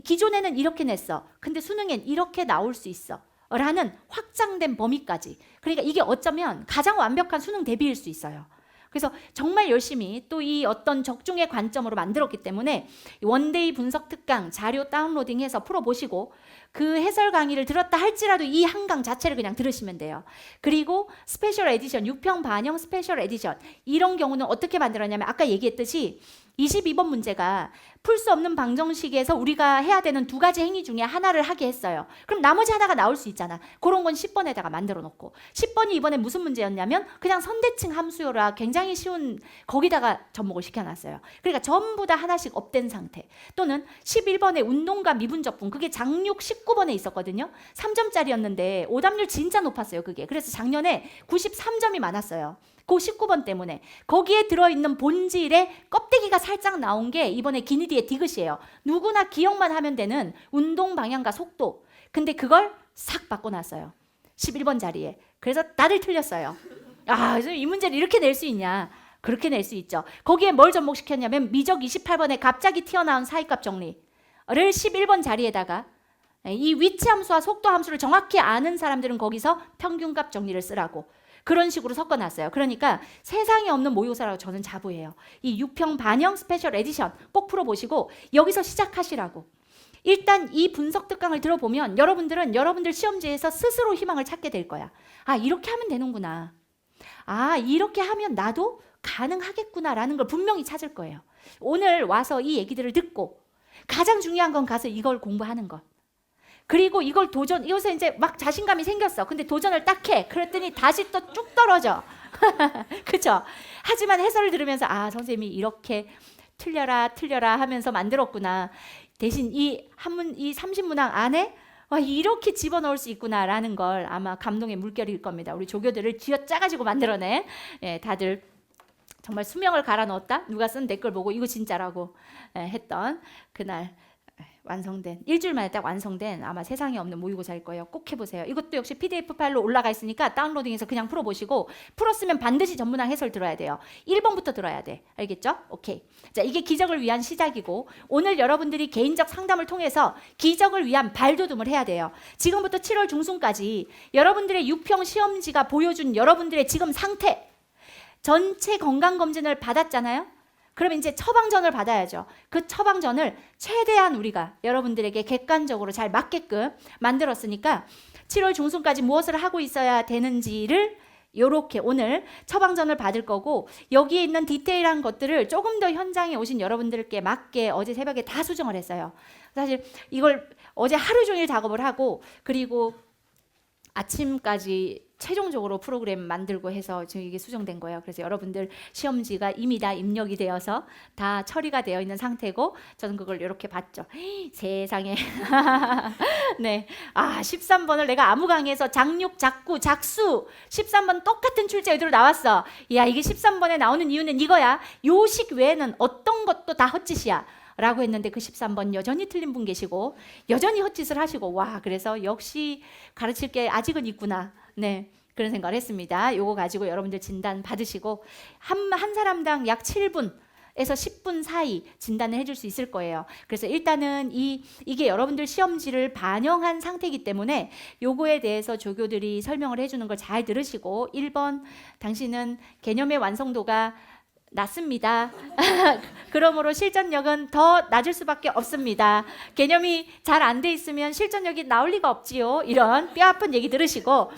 기존에는 이렇게 냈어. 근데 수능엔 이렇게 나올 수 있어. 라는 확장된 범위까지. 그러니까 이게 어쩌면 가장 완벽한 수능 대비일 수 있어요. 그래서 정말 열심히 또 이 어떤 적중의 관점으로 만들었기 때문에 원데이 분석 특강 자료 다운로딩해서 풀어보시고 그 해설 강의를 들었다 할지라도 이 한 강 자체를 그냥 들으시면 돼요. 그리고 스페셜 에디션, 6평 반영 스페셜 에디션 이런 경우는 어떻게 만들었냐면 아까 얘기했듯이 22번 문제가 풀 수 없는 방정식에서 우리가 해야 되는 두 가지 행위 중에 하나를 하게 했어요. 그럼 나머지 하나가 나올 수 있잖아. 그런 건 10번에다가 만들어 놓고 10번이 이번에 무슨 문제였냐면 그냥 선대칭 함수라 굉장히 쉬운 거기다가 접목을 시켜놨어요. 그러니까 전부 다 하나씩 업된 상태. 또는 11번에 운동과 미분적분 그게 작육 19번에 있었거든요. 3점짜리였는데 오답률 진짜 높았어요. 그게. 그래서 작년에 93점이 많았어요. 그 19번 때문에 거기에 들어있는 본질의 껍데기가 살짝 나온 게 이번에 기니디의 디귿이에요. 누구나 기억만 하면 되는 운동 방향과 속도. 근데 그걸 싹 바꿔놨어요. 11번 자리에. 그래서 다들 틀렸어요. 아, 이 문제를 이렇게 낼 수 있냐. 그렇게 낼 수 있죠. 거기에 뭘 접목시켰냐면 미적 28번에 갑자기 튀어나온 사이값 정리를 11번 자리에다가 이 위치 함수와 속도 함수를 정확히 아는 사람들은 거기서 평균값 정리를 쓰라고 그런 식으로 섞어놨어요. 그러니까 세상에 없는 모의고사라고 저는 자부해요. 이 6평 반영 스페셜 에디션 꼭 풀어보시고 여기서 시작하시라고. 일단 이 분석 특강을 들어보면 여러분들은 여러분들 시험지에서 스스로 희망을 찾게 될 거야. 아, 이렇게 하면 되는구나. 아, 이렇게 하면 나도 가능하겠구나라는 걸 분명히 찾을 거예요. 오늘 와서 이 얘기들을 듣고 가장 중요한 건 가서 이걸 공부하는 것. 그리고 이걸 이것에 이제 막 자신감이 생겼어. 근데 도전을 딱 해. 그랬더니 다시 또 쭉 떨어져. 그쵸? 하지만 해설을 들으면서 아, 선생님이 이렇게 틀려라 하면서 만들었구나. 대신 이 30문항 안에 와, 이렇게 집어넣을 수 있구나라는 걸 아마 감동의 물결일 겁니다. 우리 조교들을 쥐어짜가지고 만들어낸 다들 정말 수명을 갈아 넣었다. 누가 쓴 댓글 보고 이거 진짜라고 했던 그날 완성된 일주일 만에 딱 완성된 아마 세상에 없는 모의고사일 거예요. 꼭 해보세요. 이것도 역시 PDF 파일로 올라가 있으니까 다운로딩해서 그냥 풀어보시고 풀었으면 반드시 전문항 해설 들어야 돼요. 1번부터 들어야 돼. 알겠죠? 오케이. 자, 이게 기적을 위한 시작이고 오늘 여러분들이 개인적 상담을 통해서 기적을 위한 발돋움을 해야 돼요. 지금부터 7월 중순까지 여러분들의 6평 시험지가 보여준 여러분들의 지금 상태 전체 건강검진을 받았잖아요. 그럼 이제 처방전을 받아야죠. 그 처방전을 최대한 우리가 여러분들에게 객관적으로 잘 맞게끔 만들었으니까 7월 중순까지 무엇을 하고 있어야 되는지를 요렇게 오늘 처방전을 받을 거고 여기에 있는 디테일한 것들을 조금 더 현장에 오신 여러분들께 맞게 어제 새벽에 다 수정을 했어요. 사실 이걸 어제 하루 종일 작업을 하고 그리고 아침까지 최종적으로 프로그램 만들고 해서 지금 이게 수정된 거예요. 그래서 여러분들 시험지가 이미 다 입력이 되어서 다 처리가 되어 있는 상태고 저는 그걸 이렇게 봤죠. 세상에. 네. 아, 13번을 내가 아무 강의에서 장육, 작구, 작수 13번 똑같은 출제 의도로 나왔어. 야, 이게 13번에 나오는 이유는 이거야. 요식 외에는 어떤 것도 다 헛짓이야. 라고 했는데 그 13번 여전히 틀린 분 계시고 여전히 헛짓을 하시고 와, 그래서 역시 가르칠 게 아직은 있구나. 네, 그런 생각을 했습니다. 요거 가지고 여러분들 진단 받으시고 한 사람당 약 7분에서 10분 사이 진단을 해줄 수 있을 거예요. 그래서 일단은 이게 여러분들 시험지를 반영한 상태이기 때문에 요거에 대해서 조교들이 설명을 해주는 걸 잘 들으시고 1번 당신은 개념의 완성도가 낮습니다. 그러므로 실전력은 더 낮을 수밖에 없습니다. 개념이 잘 안 돼 있으면 실전력이 나올 리가 없지요. 이런 뼈아픈 얘기 들으시고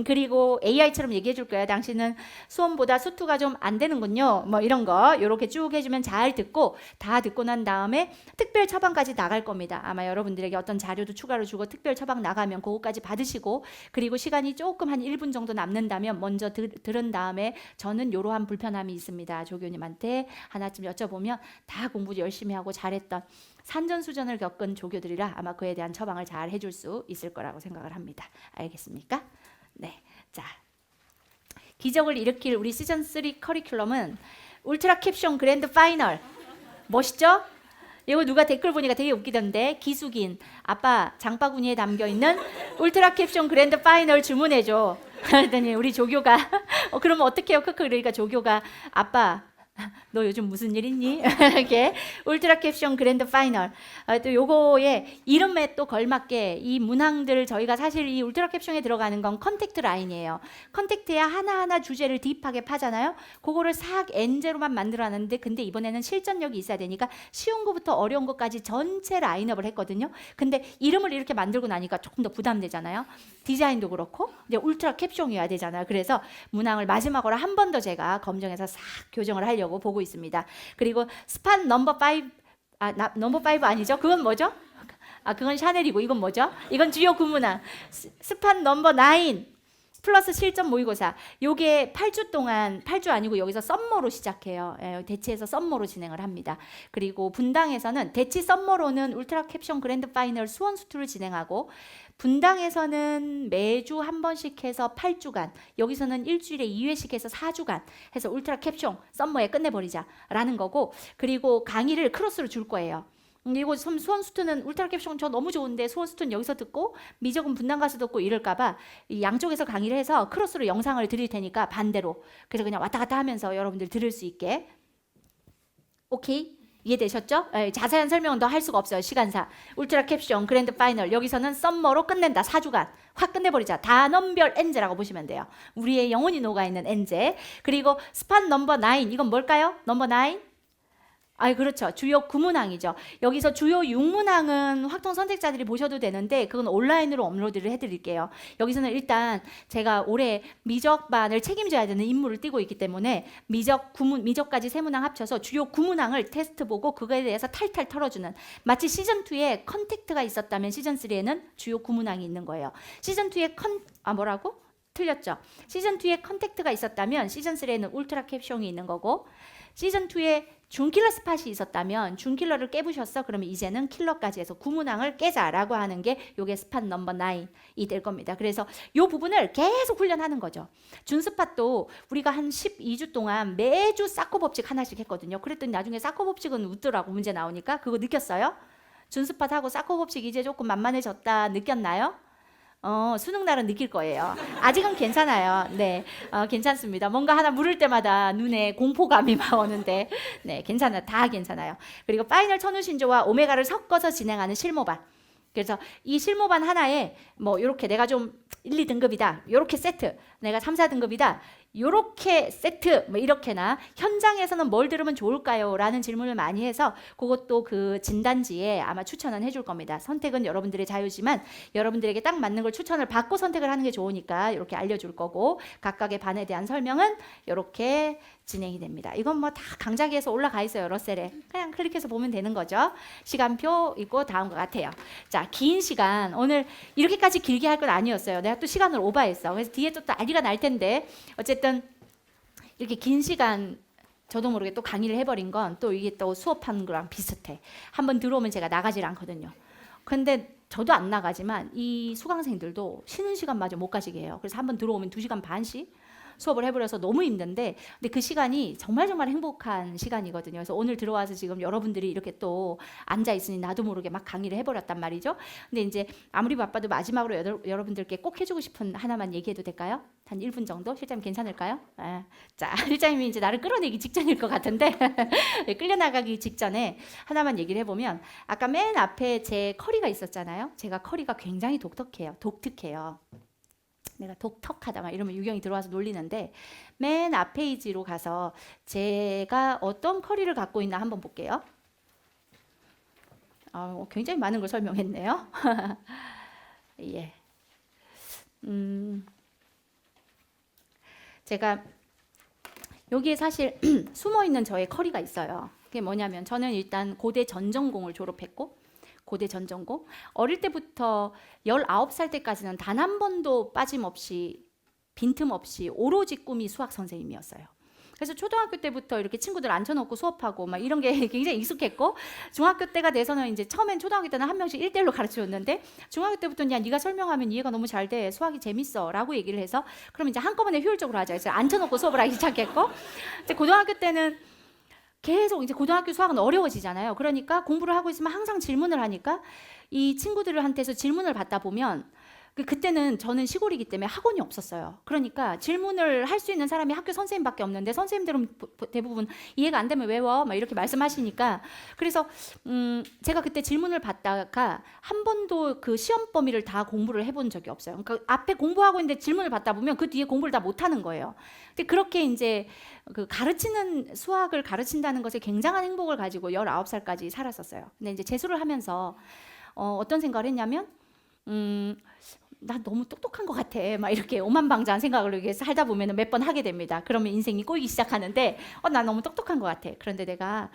그리고 AI처럼 얘기해 줄 거예요. 당신은 수험보다 수투가 좀 안 되는군요. 뭐 이런 거 이렇게 쭉 해주면 잘 듣고 다 듣고 난 다음에 특별 처방까지 나갈 겁니다. 아마 여러분들에게 어떤 자료도 추가로 주고 특별 처방 나가면 그거까지 받으시고 그리고 시간이 조금 한 1분 정도 남는다면 먼저 들은 다음에 저는 이러한 불편함이 있습니다. 조교님한테 하나쯤 여쭤보면 다 공부 열심히 하고 잘했던 산전수전을 겪은 조교들이라 아마 그에 대한 처방을 잘 해줄 수 있을 거라고 생각을 합니다. 알겠습니까? 네, 자, 기적을 일으킬 우리 시즌 3 커리큘럼은 울트라 캡션 그랜드 파이널 멋있죠? 이거 누가 댓글 보니까 되게 웃기던데 기숙인 아빠 장바구니에 담겨있는 울트라 캡션 그랜드 파이널 주문해줘. 그랬더니 우리 조교가 그러면 어떡해요? 크크. 그러니까 조교가 아빠 너 요즘 무슨 일 있니? 이렇게 울트라 캡션 그랜드 파이널. 또 요거에 이름에 또 걸맞게 이 문항들 저희가 사실 이 울트라 캡션에 들어가는 건 컨택트 라인이에요. 컨택트에 하나하나 주제를 딥하게 파잖아요. 그거를 싹 N제로만 만들어놨는데 근데 이번에는 실전력이 있어야 되니까 쉬운 거부터 어려운 것까지 전체 라인업을 했거든요. 근데 이름을 이렇게 만들고 나니까 조금 더 부담되잖아요. 디자인도 그렇고 이제 울트라 캡션이어야 되잖아요. 그래서 문항을 마지막으로 한 번 더 제가 검증해서 싹 교정을 하려고 보고 있습니다. 그리고 스판 넘버 5 넘버 5 아니죠? 그건 뭐죠? 그건 샤넬이고 이건 뭐죠? 이건 주요 구문항. 스판 넘버 9 플러스 실전 모의고사. 요게 8주 동안 8주 아니고 여기서 썸머로 시작해요. 대치에서 썸머로 진행을 합니다. 그리고 분당에서는 대치 썸머로는 울트라 캡션 그랜드 파이널 수원 수투를 진행하고 분당에서는 매주 한 번씩 해서 8주간, 여기서는 일주일에 2회씩 해서 4주간 해서 울트라 캡션 썸머에 끝내버리자라는 거고, 그리고 강의를 크로스로 줄 거예요. 그리고 수원 수투는 울트라 캡션 저 너무 좋은데 수원 수투는 여기서 듣고 미적은 분당 가서 듣고 이럴까봐 양쪽에서 강의를 해서 크로스로 영상을 드릴 테니까 반대로, 그래서 그냥 왔다 갔다 하면서 여러분들 들을 수 있게. 오케이? 이해되셨죠? 자세한 설명은 더 할 수가 없어요. 시간상. 울트라 캡션 그랜드 파이널 여기서는 썸머로 끝낸다. 4주간 확 끝내버리자. 단원별 엔제라고 보시면 돼요. 우리의 영혼이 녹아있는 엔제. 그리고 스판 넘버 9 이건 뭘까요? 넘버 9? 그렇죠. 주요 9문항이죠. 여기서 주요 6문항은 확통 선택자들이 보셔도 되는데 그건 온라인으로 업로드를 해드릴게요. 여기서는 일단 제가 올해 미적반을 책임져야 되는 임무를 띠고 있기 때문에 미적까지 3문항 합쳐서 주요 9문항을 테스트 보고 그거에 대해서 탈탈 털어주는, 마치 시즌2에 컨택트가 있었다면 시즌3에는 주요 9문항이 있는 거예요. 시즌2에 뭐라고? 틀렸죠. 시즌2에 컨택트가 있었다면 시즌3에는 울트라 캡션이 있는 거고, 시즌2에 준킬러 스팟이 있었다면 준킬러를 깨부셨어? 그러면 이제는 킬러까지 해서 9문항을 깨자라고 하는 게 요게 스팟 넘버 9이 될 겁니다. 그래서 요 부분을 계속 훈련하는 거죠. 준스팟도 우리가 한 12주 동안 매주 사코 법칙 하나씩 했거든요. 그랬더니 나중에 사코 법칙은 웃더라고 문제 나오니까. 그거 느꼈어요? 준스팟하고 사코 법칙 이제 조금 만만해졌다 느꼈나요? 수능 날은 느낄 거예요. 아직은 괜찮아요. 네, 괜찮습니다. 뭔가 하나 물을 때마다 눈에 공포감이 막 오는데, 네, 다 괜찮아요. 그리고 파이널 천우신조와 오메가를 섞어서 진행하는 실모반. 그래서 이 실모반 하나에 뭐 이렇게 내가 좀 1, 2등급이다. 요렇게 세트. 내가 3, 4등급이다. 요렇게 세트 뭐 이렇게나 현장에서는 뭘 들으면 좋을까요? 라는 질문을 많이 해서 그것도 그 진단지에 아마 추천은 해줄 겁니다. 선택은 여러분들의 자유지만 여러분들에게 딱 맞는 걸 추천을 받고 선택을 하는 게 좋으니까 이렇게 알려줄 거고, 각각의 반에 대한 설명은 이렇게 진행이 됩니다. 이건 뭐 다 강좌기에서 올라가 있어요. 러셀에 그냥 클릭해서 보면 되는 거죠. 시간표 있고 다음과 같아요. 자, 긴 시간 오늘 이렇게까지 길게 할 건 아니었어요. 내가 또 시간을 오버했어. 그래서 뒤에 또 난리가 날 텐데 어쨌든 이렇게 긴 시간 저도 모르게 또 강의를 해버린 건 또 이게 또 수업하는 거랑 비슷해. 한번 들어오면 제가 나가질 않거든요. 근데 저도 안 나가지만 이 수강생들도 쉬는 시간마저 못 가시게 해요. 그래서 한번 들어오면 2시간 반씩 수업을 해버려서 너무 힘든데, 근데 그 시간이 정말 행복한 시간이거든요. 그래서 오늘 들어와서 지금 여러분들이 이렇게 또 앉아있으니 나도 모르게 막 강의를 해버렸단 말이죠. 근데 이제 아무리 바빠도 마지막으로 여러분들께 꼭 해주고 싶은 하나만 얘기해도 될까요? 한 1분 정도? 실장님 괜찮을까요? 자, 실장님이 이제 나를 끌어내기 직전일 것 같은데 끌려나가기 직전에 하나만 얘기를 해보면, 아까 맨 앞에 제 커리가 있었잖아요. 제가 커리가 굉장히 독특해요. 내가 독특하다 막 이러면 유경이 들어와서 놀리는데, 맨 앞 페이지로 가서 제가 어떤 커리를 갖고 있나 한번 볼게요. 굉장히 많은 걸 설명했네요. 예. 제가 여기에 사실 숨어있는 저의 커리가 있어요. 그게 뭐냐면, 저는 일단 고대 전전공을 졸업했고, 고대 전전공 어릴 때부터 19살 때까지는 단 한 번도 빠짐없이 빈틈없이 오로지 꿈이 수학 선생님이었어요. 그래서 초등학교 때부터 이렇게 친구들 앉혀놓고 수업하고 막 이런 게 굉장히 익숙했고, 중학교 때가 돼서는 이제 처음엔 초등학교 때는 한 명씩 1대1로 가르쳐줬는데, 중학교 때부터는 야 네가 설명하면 이해가 너무 잘 돼, 수학이 재밌어 라고 얘기를 해서 그럼 이제 한꺼번에 효율적으로 하자 해서 앉혀놓고 수업을 하기 시작했고, 이제 고등학교 때는 계속 이제 고등학교 수학은 어려워지잖아요. 그러니까 공부를 하고 있으면 항상 질문을 하니까 이 친구들한테서 질문을 받다 보면 그때는 저는 시골이기 때문에 학원이 없었어요. 그러니까 질문을 할 수 있는 사람이 학교 선생님밖에 없는데 선생님들은 대부분 이해가 안 되면 외워 막 이렇게 말씀하시니까 그래서 제가 그때 질문을 받다가 한 번도 그 시험 범위를 다 공부를 해본 적이 없어요. 그러니까 앞에 공부하고 있는데 질문을 받다 보면 그 뒤에 공부를 다 못하는 거예요. 근데 그렇게 이제 그 가르치는 수학을 가르친다는 것에 굉장한 행복을 가지고 19살까지 살았었어요. 근데 이제 재수를 하면서 어떤 생각을 했냐면 나 너무 똑똑한 것 같아. 막 이렇게 오만방자한 생각을 이렇게 살다 보면 몇 번 하게 됩니다. 그러면 인생이 꼬이기 시작하는데, 나 너무 똑똑한 것 같아. 그런데 내가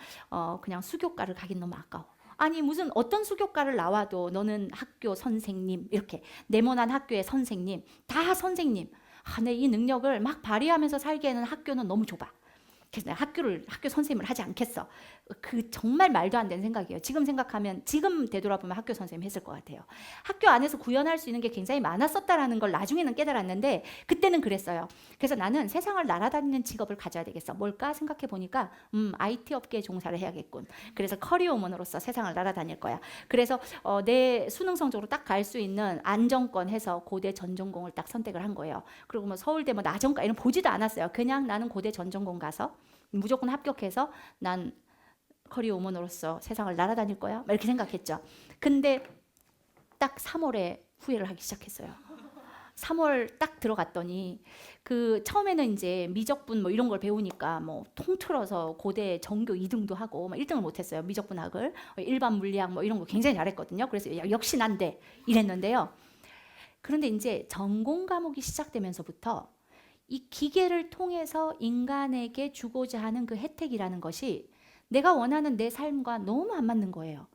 그냥 수교과를 가긴 너무 아까워. 아니 무슨 어떤 수교과를 나와도 너는 학교 선생님 이렇게 네모난 학교의 선생님 다 선생님. 내 이 능력을 막 발휘하면서 살기에는 학교는 너무 좁아. 그래서 내가 학교 선생님을 하지 않겠어. 그 정말 말도 안 되는 생각이에요. 지금 생각하면 지금 되돌아보면 학교 선생님 했을 것 같아요. 학교 안에서 구현할 수 있는 게 굉장히 많았었다라는 걸 나중에는 깨달았는데 그때는 그랬어요. 그래서 나는 세상을 날아다니는 직업을 가져야 되겠어. 뭘까 생각해 보니까 IT 업계에 종사를 해야겠군. 그래서 커리어우먼으로서 세상을 날아다닐 거야. 그래서 내 수능 성적으로 딱 갈 수 있는 안정권 해서 고대 전전공을 딱 선택을 한 거예요. 그리고 뭐 서울대 뭐 나전과 이런 보지도 않았어요. 그냥 나는 고대 전전공 가서 무조건 합격해서 난 커리어우먼으로서 세상을 날아다닐 거야 막 이렇게 생각했죠. 근데 딱 3월에 후회를 하기 시작했어요. 3월 딱 들어갔더니 그 처음에는 이제 미적분 뭐 이런 걸 배우니까 뭐 통틀어서 고대 전교 2등도 하고 막 1등을 못했어요. 미적분학을 일반 물리학 뭐 이런 거 굉장히 잘했거든요. 그래서 역시 난데 이랬는데요. 그런데 이제 전공 과목이 시작되면서부터 이 기계를 통해서 인간에게 주고자 하는 그 혜택이라는 것이 내가 원하는 내 삶과 너무 안 맞는 거예요.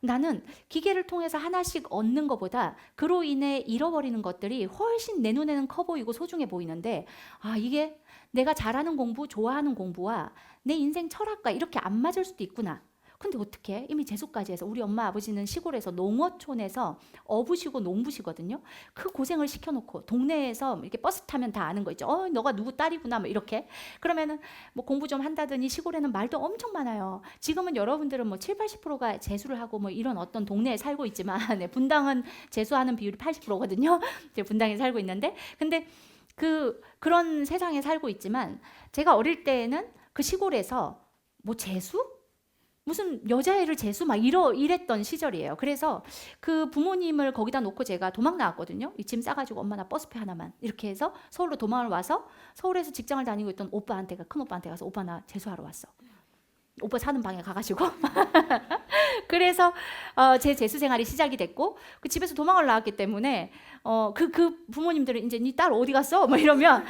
나는 기계를 통해서 하나씩 얻는 것보다 그로 인해 잃어버리는 것들이 훨씬 내 눈에는 커 보이고 소중해 보이는데 이게 내가 잘하는 공부, 좋아하는 공부와 내 인생 철학과 이렇게 안 맞을 수도 있구나. 근데 어떻게 이미 재수까지 해서 우리 엄마 아버지는 시골에서 농어촌에서 어부시고 농부시거든요. 그 고생을 시켜놓고 동네에서 이렇게 버스 타면 다 아는 거 있죠. 너가 누구 딸이구나 뭐 이렇게. 그러면은 뭐 공부 좀 한다더니 시골에는 말도 엄청 많아요. 지금은 여러분들은 뭐 7, 80%가 재수를 하고 뭐 이런 어떤 동네에 살고 있지만 분당은 재수하는 비율이 80%거든요. 분당에 살고 있는데 근데 그런 세상에 살고 있지만 제가 어릴 때에는 그 시골에서 뭐 재수? 무슨 여자애를 재수 막 이랬던 시절이에요. 그래서 그 부모님을 거기다 놓고 제가 도망 나왔거든요. 이 짐 싸가지고 엄마 나 버스표 하나만 이렇게 해서 서울로 도망을 와서 서울에서 직장을 다니고 있던 큰 오빠한테 가서 오빠 나 재수하러 왔어. 오빠 사는 방에 가가지고 그래서 제 재수 생활이 시작이 됐고 그 집에서 도망을 나왔기 때문에 그 부모님들은 이제 네 딸 어디 갔어? 뭐 이러면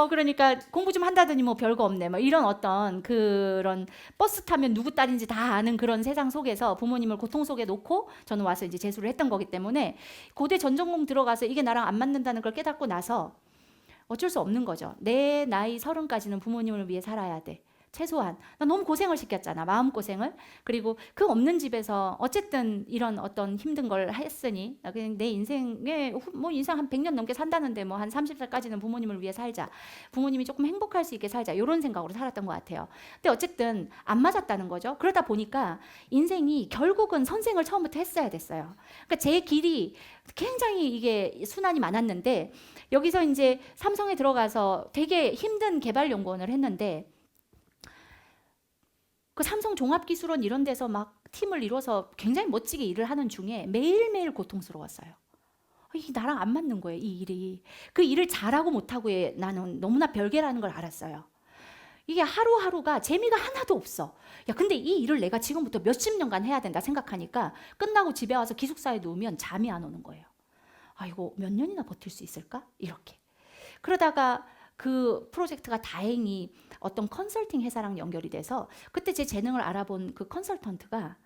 그러니까 공부 좀 한다더니 뭐 별거 없네. 뭐 이런 어떤 그런 버스 타면 누구 딸인지 다 아는 그런 세상 속에서 부모님을 고통 속에 놓고 저는 와서 이제 재수를 했던 거기 때문에 고대 전전공 들어가서 이게 나랑 안 맞는다는 걸 깨닫고 나서 어쩔 수 없는 거죠. 내 나이 30까지는 부모님을 위해 살아야 돼. 최소한 나 너무 고생을 시켰잖아. 마음고생을. 그리고 그 없는 집에서 어쨌든 이런 어떤 힘든 걸 했으니 나 그냥 내 인생에 뭐 인생 한 100년 넘게 산다는데 뭐 한 30살까지는 부모님을 위해 살자. 부모님이 조금 행복할 수 있게 살자. 이런 생각으로 살았던 것 같아요. 근데 어쨌든 안 맞았다는 거죠. 그러다 보니까 인생이 결국은 선생을 처음부터 했어야 됐어요. 그러니까 제 길이 굉장히 이게 순환이 많았는데 여기서 이제 삼성에 들어가서 되게 힘든 개발 연구원을 했는데 그 삼성 종합기술원 이런 데서 막 팀을 이뤄서 굉장히 멋지게 일을 하는 중에 매일매일 고통스러웠어요. 이게 나랑 안 맞는 거예요, 이 일이. 그 일을 잘하고 못하고의 나는 너무나 별개라는 걸 알았어요. 이게 하루하루가 재미가 하나도 없어. 근데 이 일을 내가 지금부터 몇십 년간 해야 된다 생각하니까 끝나고 집에 와서 기숙사에 누우면 잠이 안 오는 거예요. 이거 몇 년이나 버틸 수 있을까? 이렇게. 그러다가 그 프로젝트가 다행히 어떤 컨설팅 회사랑 연결이 돼서 그때 제 재능을 알아본 그 컨설턴트가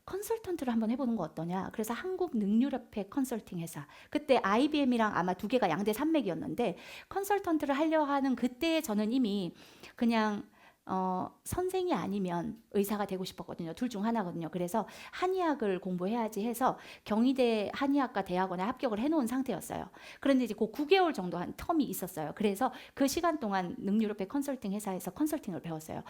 컨설턴트를 한번 해보는 거 어떠냐. 그래서 한국능률협회 컨설팅 회사. 그때 IBM이랑 아마 두 개가 양대 산맥이었는데 컨설턴트를 하려 하는 그때 저는 이미 그냥 선생이 아니면 의사가 되고 싶었거든요. 둘 중 하나거든요. 그래서 한의학을 공부해야지 해서 경희대 한의학과 대학원에 합격을 해놓은 상태였어요. 그런데 이제 그 9개월 정도 한 텀이 있었어요. 그래서 그 시간 동안 능유럽의 컨설팅 회사에서 컨설팅을 배웠어요.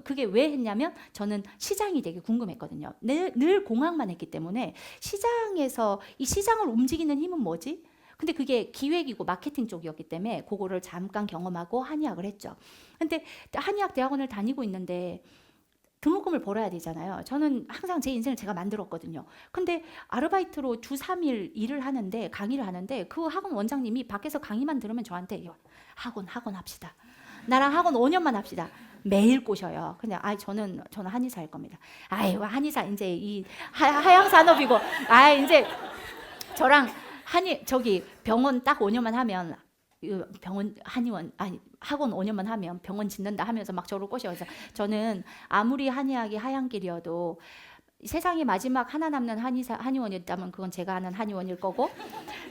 그게 왜 했냐면 저는 시장이 되게 궁금했거든요. 늘 공학만 했기 때문에 시장에서 이 시장을 움직이는 힘은 뭐지? 근데 그게 기획이고 마케팅 쪽이었기 때문에 그거를 잠깐 경험하고 한의학을 했죠. 근데 한의학 대학원을 다니고 있는데 등록금을 벌어야 되잖아요. 저는 항상 제 인생을 제가 만들었거든요. 근데 아르바이트로 주 3일 일을 하는데 강의를 하는데 그 학원 원장님이 밖에서 강의만 들으면 저한테 학원 합시다. 나랑 학원 5년만 합시다. 매일 꼬셔요. 그냥 저는 한의사일 겁니다. 한의사 이제 이 하향 산업이고 이제 저랑 병원 딱 5년만 하면 병원 학원 5년만 하면 병원 짓는다 하면서 막 저를 꼬셔요. 그래서 저는 아무리 한의학이 하얀 길이어도 세상에 마지막 하나 남는 한의원이었다면 그건 제가 하는 한의원일 거고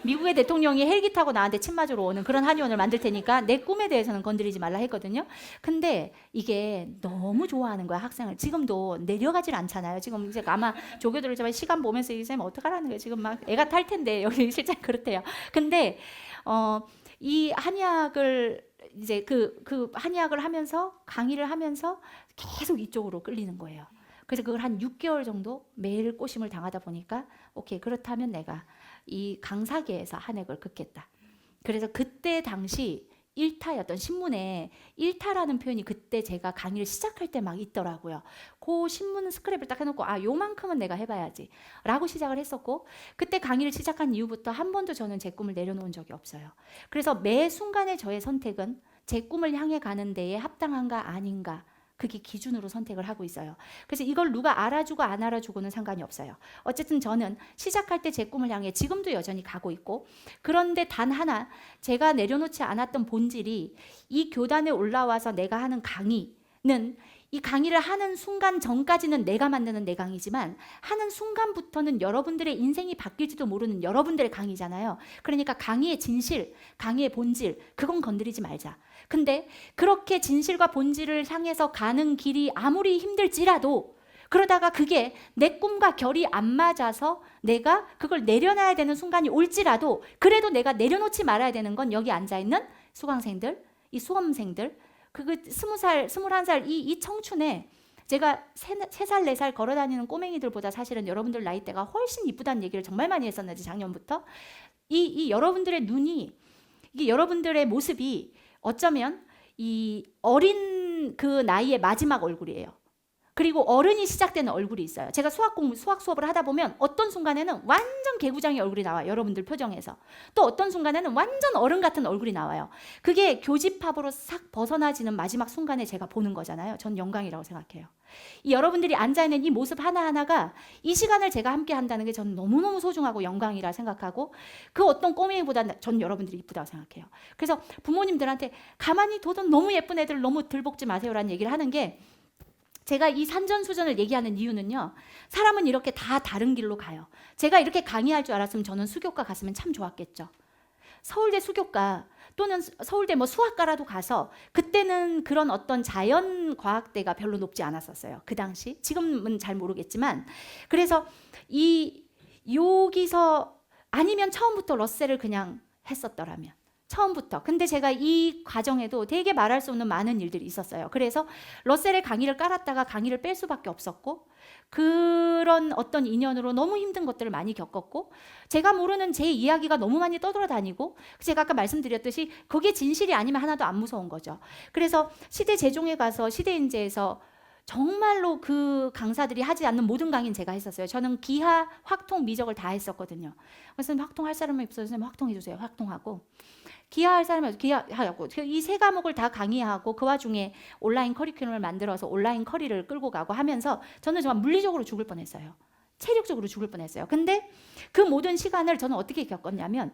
미국의 대통령이 헬기 타고 나한테 침 맞으러 오는 그런 한의원을 만들 테니까 내 꿈에 대해서는 건드리지 말라 했거든요. 근데 이게 너무 좋아하는 거야, 학생을. 지금도 내려가질 않잖아요. 지금 이제 아마 조교들을 시간 보면서 이 쌤 어떡하라는 거예요. 지금 막 애가 탈 텐데 여기 실제 그렇대요. 근데 이 한의학을 이제 그 한의학을 하면서 강의를 하면서 계속 이쪽으로 끌리는 거예요. 그래서 그걸 한 6개월 정도 매일 꼬심을 당하다 보니까 오케이, 그렇다면 내가 이 강사계에서 한획을 긋겠다. 그래서 그때 당시 일타였던 신문에 일타라는 표현이 그때 제가 강의를 시작할 때 막 있더라고요. 그 신문 스크랩을 딱 해놓고 요만큼은 내가 해봐야지 라고 시작을 했었고, 그때 강의를 시작한 이후부터 한 번도 저는 제 꿈을 내려놓은 적이 없어요. 그래서 매 순간의 저의 선택은 제 꿈을 향해 가는 데에 합당한가 아닌가, 그게 기준으로 선택을 하고 있어요. 그래서 이걸 누가 알아주고 안 알아주고는 상관이 없어요. 어쨌든 저는 시작할 때 제 꿈을 향해 지금도 여전히 가고 있고, 그런데 단 하나 제가 내려놓지 않았던 본질이, 이 교단에 올라와서 내가 하는 강의는 이 강의를 하는 순간 전까지는 내가 만드는 내 강의지만 하는 순간부터는 여러분들의 인생이 바뀔지도 모르는 여러분들의 강의잖아요. 그러니까 강의의 진실, 강의의 본질, 그건 건드리지 말자. 근데 그렇게 진실과 본질을 향해서 가는 길이 아무리 힘들지라도, 그러다가 그게 내 꿈과 결이 안 맞아서 내가 그걸 내려놔야 되는 순간이 올지라도, 그래도 내가 내려놓지 말아야 되는 건 여기 앉아있는 수강생들, 이 수험생들, 20살, 21살 이 청춘에 제가 3살, 4살 걸어다니는 꼬맹이들보다 사실은 여러분들 나이대가 훨씬 이쁘다는 얘기를 정말 많이 했었는지 작년부터 이 여러분들의 눈이, 이게 여러분들의 모습이 어쩌면 이 어린 그 나이의 마지막 얼굴이에요. 그리고 어른이 시작되는 얼굴이 있어요. 제가 수학 수업을 하다 보면 어떤 순간에는 완전 개구장의 얼굴이 나와요. 여러분들 표정에서. 또 어떤 순간에는 완전 어른 같은 얼굴이 나와요. 그게 교집합으로 싹 벗어나지는 마지막 순간에 제가 보는 거잖아요. 전 영광이라고 생각해요. 이 여러분들이 앉아있는 이 모습 하나하나가 이 시간을 제가 함께 한다는 게 저는 너무너무 소중하고 영광이라 생각하고, 그 어떤 꼬맹이보다 전 여러분들이 이쁘다고 생각해요. 그래서 부모님들한테 가만히 둬도 너무 예쁜 애들 너무 들볶지 마세요라는 얘기를 하는 게, 제가 이 산전수전을 얘기하는 이유는요, 사람은 이렇게 다 다른 길로 가요. 제가 이렇게 강의할 줄 알았으면 저는 수교과 갔으면 참 좋았겠죠. 서울대 수교과 또는 서울대 수학과라도 가서, 그때는 그런 어떤 자연과학대가 별로 높지 않았었어요. 그 당시. 지금은 잘 모르겠지만. 그래서 여기서 아니면 처음부터 러셀을 그냥 했었더라면. 처음부터. 근데 제가 이 과정에도 되게 말할 수 없는 많은 일들이 있었어요. 그래서 러셀의 강의를 깔았다가 강의를 뺄 수밖에 없었고, 그런 어떤 인연으로 너무 힘든 것들을 많이 겪었고, 제가 모르는 제 이야기가 너무 많이 떠돌아다니고, 제가 아까 말씀드렸듯이 그게 진실이 아니면 하나도 안 무서운 거죠. 그래서 시대 제종에 가서 시대인재에서 정말로 그 강사들이 하지 않는 모든 강의는 제가 했었어요. 저는 기하, 확통, 미적을 다 했었거든요. 그래서 확통할 사람이 없어서 선생님 확통해주세요. 확통하고. 기하할 사람이 기하하고, 이 3과목을 다 강의하고 그 와중에 온라인 커리큘럼을 만들어서 온라인 커리를 끌고 가고 하면서 저는 정말 물리적으로 죽을 뻔했어요. 체력적으로 죽을 뻔했어요. 근데 그 모든 시간을 저는 어떻게 겪었냐면,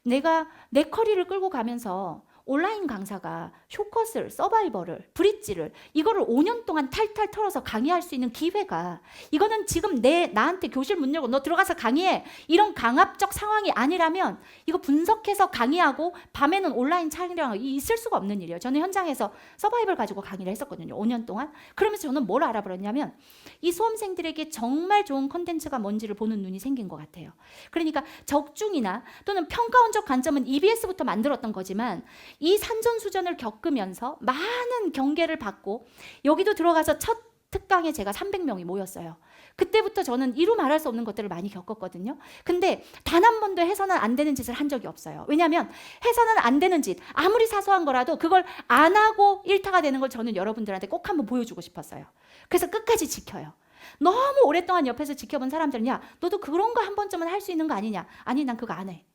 내가 내 커리를 끌고 가면서 온라인 강사가 쇼컷을, 서바이벌을, 브릿지를 이거를 5년 동안 탈탈 털어서 강의할 수 있는 기회가, 이거는 지금 나한테 교실 문 열고 너 들어가서 강의해 이런 강압적 상황이 아니라면 이거 분석해서 강의하고 밤에는 온라인 촬영하고 있을 수가 없는 일이에요. 저는 현장에서 서바이벌 가지고 강의를 했었거든요. 5년 동안. 그러면서 저는 뭘 알아버렸냐면 이 수험생들에게 정말 좋은 콘텐츠가 뭔지를 보는 눈이 생긴 것 같아요. 그러니까 적중이나 또는 평가원적 관점은 EBS부터 만들었던 거지만 이 산전수전을 겪으면서 많은 경계를 받고 여기도 들어가서 첫 특강에 제가 300명이 모였어요. 그때부터 저는 이루 말할 수 없는 것들을 많이 겪었거든요. 근데 단 한 번도 해서는 안 되는 짓을 한 적이 없어요. 왜냐하면 해서는 안 되는 짓, 아무리 사소한 거라도 그걸 안 하고 일타가 되는 걸 저는 여러분들한테 꼭 한번 보여주고 싶었어요. 그래서 끝까지 지켜요. 너무 오랫동안 옆에서 지켜본 사람들은 야, 너도 그런 거 한 번쯤은 할 수 있는 거 아니냐? 아니, 난 그거 안 해.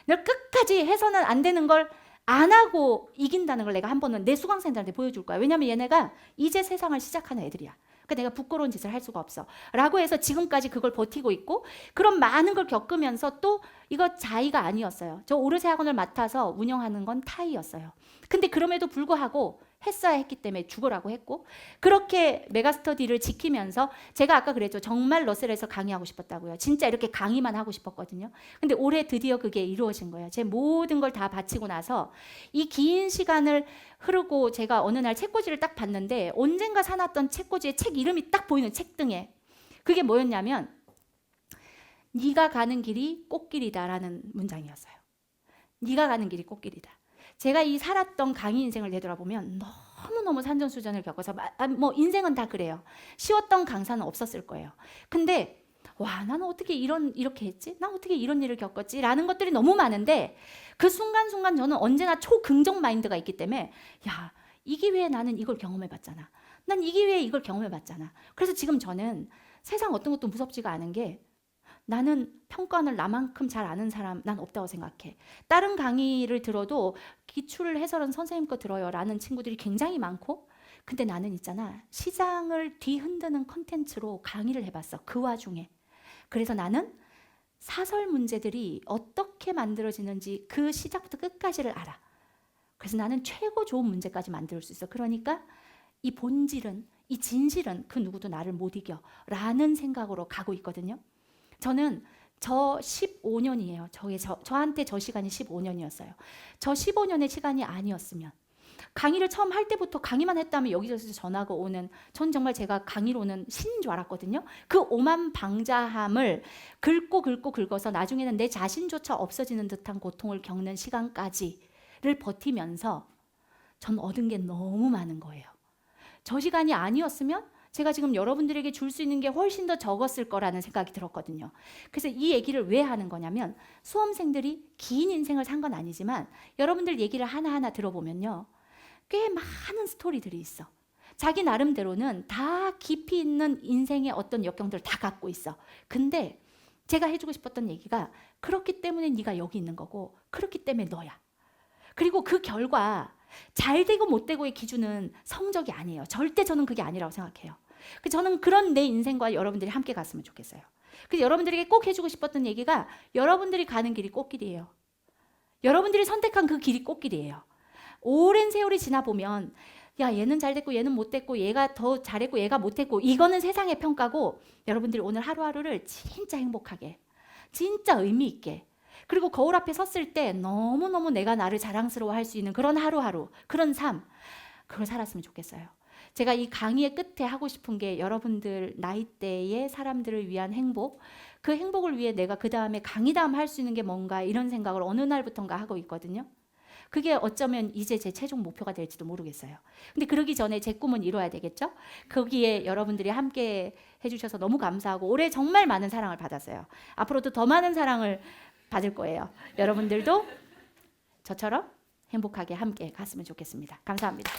내가 끝까지 해서는 안 되는 걸 안 하고 이긴다는 걸 내가 한 번은 내 수강생들한테 보여줄 거야. 왜냐면 얘네가 이제 세상을 시작하는 애들이야. 그러니까 내가 부끄러운 짓을 할 수가 없어. 라고 해서 지금까지 그걸 버티고 있고, 그런 많은 걸 겪으면서 또 이거 자의가 아니었어요. 저 오르세 학원을 맡아서 운영하는 건 타의였어요. 근데 그럼에도 불구하고 했어야 했기 때문에 죽으라고 했고, 그렇게 메가스터디를 지키면서 제가 아까 그랬죠. 정말 러셀에서 강의하고 싶었다고요. 진짜 이렇게 강의만 하고 싶었거든요. 근데 올해 드디어 그게 이루어진 거예요. 제 모든 걸 다 바치고 나서 이 긴 시간을 흐르고 제가 어느 날 책꽂이를 딱 봤는데 언젠가 사놨던 책꽂이에 책 이름이 딱 보이는 책등에, 그게 뭐였냐면 네가 가는 길이 꽃길이다라는 문장이었어요. 네가 가는 길이 꽃길이다. 제가 이 살았던 강의 인생을 되돌아보면 너무너무 산전수전을 겪어서 뭐 인생은 다 그래요. 쉬웠던 강사는 없었을 거예요. 근데 와, 나는 어떻게 이렇게 했지? 난 어떻게 이런 일을 겪었지? 라는 것들이 너무 많은데 그 순간순간 저는 언제나 초긍정 마인드가 있기 때문에 야, 이 기회에 나는 이걸 경험해봤잖아. 난 이 기회에 이걸 경험해봤잖아. 그래서 지금 저는 세상 어떤 것도 무섭지가 않은 게, 나는 평가원을 나만큼 잘 아는 사람 난 없다고 생각해. 다른 강의를 들어도 기출을 해설은 선생님 거 들어요 라는 친구들이 굉장히 많고, 근데 나는 있잖아, 시장을 뒤흔드는 컨텐츠로 강의를 해봤어. 그 와중에. 그래서 나는 사설 문제들이 어떻게 만들어지는지 그 시작부터 끝까지를 알아. 그래서 나는 최고 좋은 문제까지 만들 수 있어. 그러니까 이 본질은, 이 진실은 그 누구도 나를 못 이겨 라는 생각으로 가고 있거든요. 저는 저 15년이에요. 저한테 저 시간이 15년이었어요. 저 15년의 시간이 아니었으면, 강의를 처음 할 때부터 강의만 했다면 여기저기서 전화가 오는, 전 정말 제가 강의로 오는 신인 줄 알았거든요. 그 오만방자함을 긁어서 나중에는 내 자신조차 없어지는 듯한 고통을 겪는 시간까지를 버티면서 전 얻은 게 너무 많은 거예요. 저 시간이 아니었으면 제가 지금 여러분들에게 줄 수 있는 게 훨씬 더 적었을 거라는 생각이 들었거든요. 그래서 이 얘기를 왜 하는 거냐면, 수험생들이 긴 인생을 산 건 아니지만 여러분들 얘기를 하나하나 들어보면요, 꽤 많은 스토리들이 있어. 자기 나름대로는 다 깊이 있는 인생의 어떤 역경들을 다 갖고 있어. 근데 제가 해주고 싶었던 얘기가, 그렇기 때문에 네가 여기 있는 거고 그렇기 때문에 너야. 그리고 그 결과 잘 되고 못 되고의 기준은 성적이 아니에요. 절대 저는 그게 아니라고 생각해요. 저는 그런 내 인생과 여러분들이 함께 갔으면 좋겠어요. 그래서 여러분들에게 꼭 해주고 싶었던 얘기가, 여러분들이 가는 길이 꽃길이에요. 여러분들이 선택한 그 길이 꽃길이에요. 오랜 세월이 지나보면 야, 얘는 잘 됐고 얘는 못 됐고, 얘가 더 잘했고 얘가 못했고, 이거는 세상의 평가고, 여러분들이 오늘 하루하루를 진짜 행복하게, 진짜 의미 있게, 그리고 거울 앞에 섰을 때 너무너무 내가 나를 자랑스러워할 수 있는 그런 하루하루, 그런 삶, 그걸 살았으면 좋겠어요. 제가 이 강의의 끝에 하고 싶은 게, 여러분들 나이대의 사람들을 위한 행복, 그 행복을 위해 내가 그 다음에 강의 다음 할 수 있는 게 뭔가, 이런 생각을 어느 날부턴가 하고 있거든요. 그게 어쩌면 이제 제 최종 목표가 될지도 모르겠어요. 근데 그러기 전에 제 꿈은 이뤄야 되겠죠? 거기에 여러분들이 함께 해주셔서 너무 감사하고, 올해 정말 많은 사랑을 받았어요. 앞으로도 더 많은 사랑을 받을 거예요. 여러분들도 저처럼 행복하게 함께 갔으면 좋겠습니다. 감사합니다.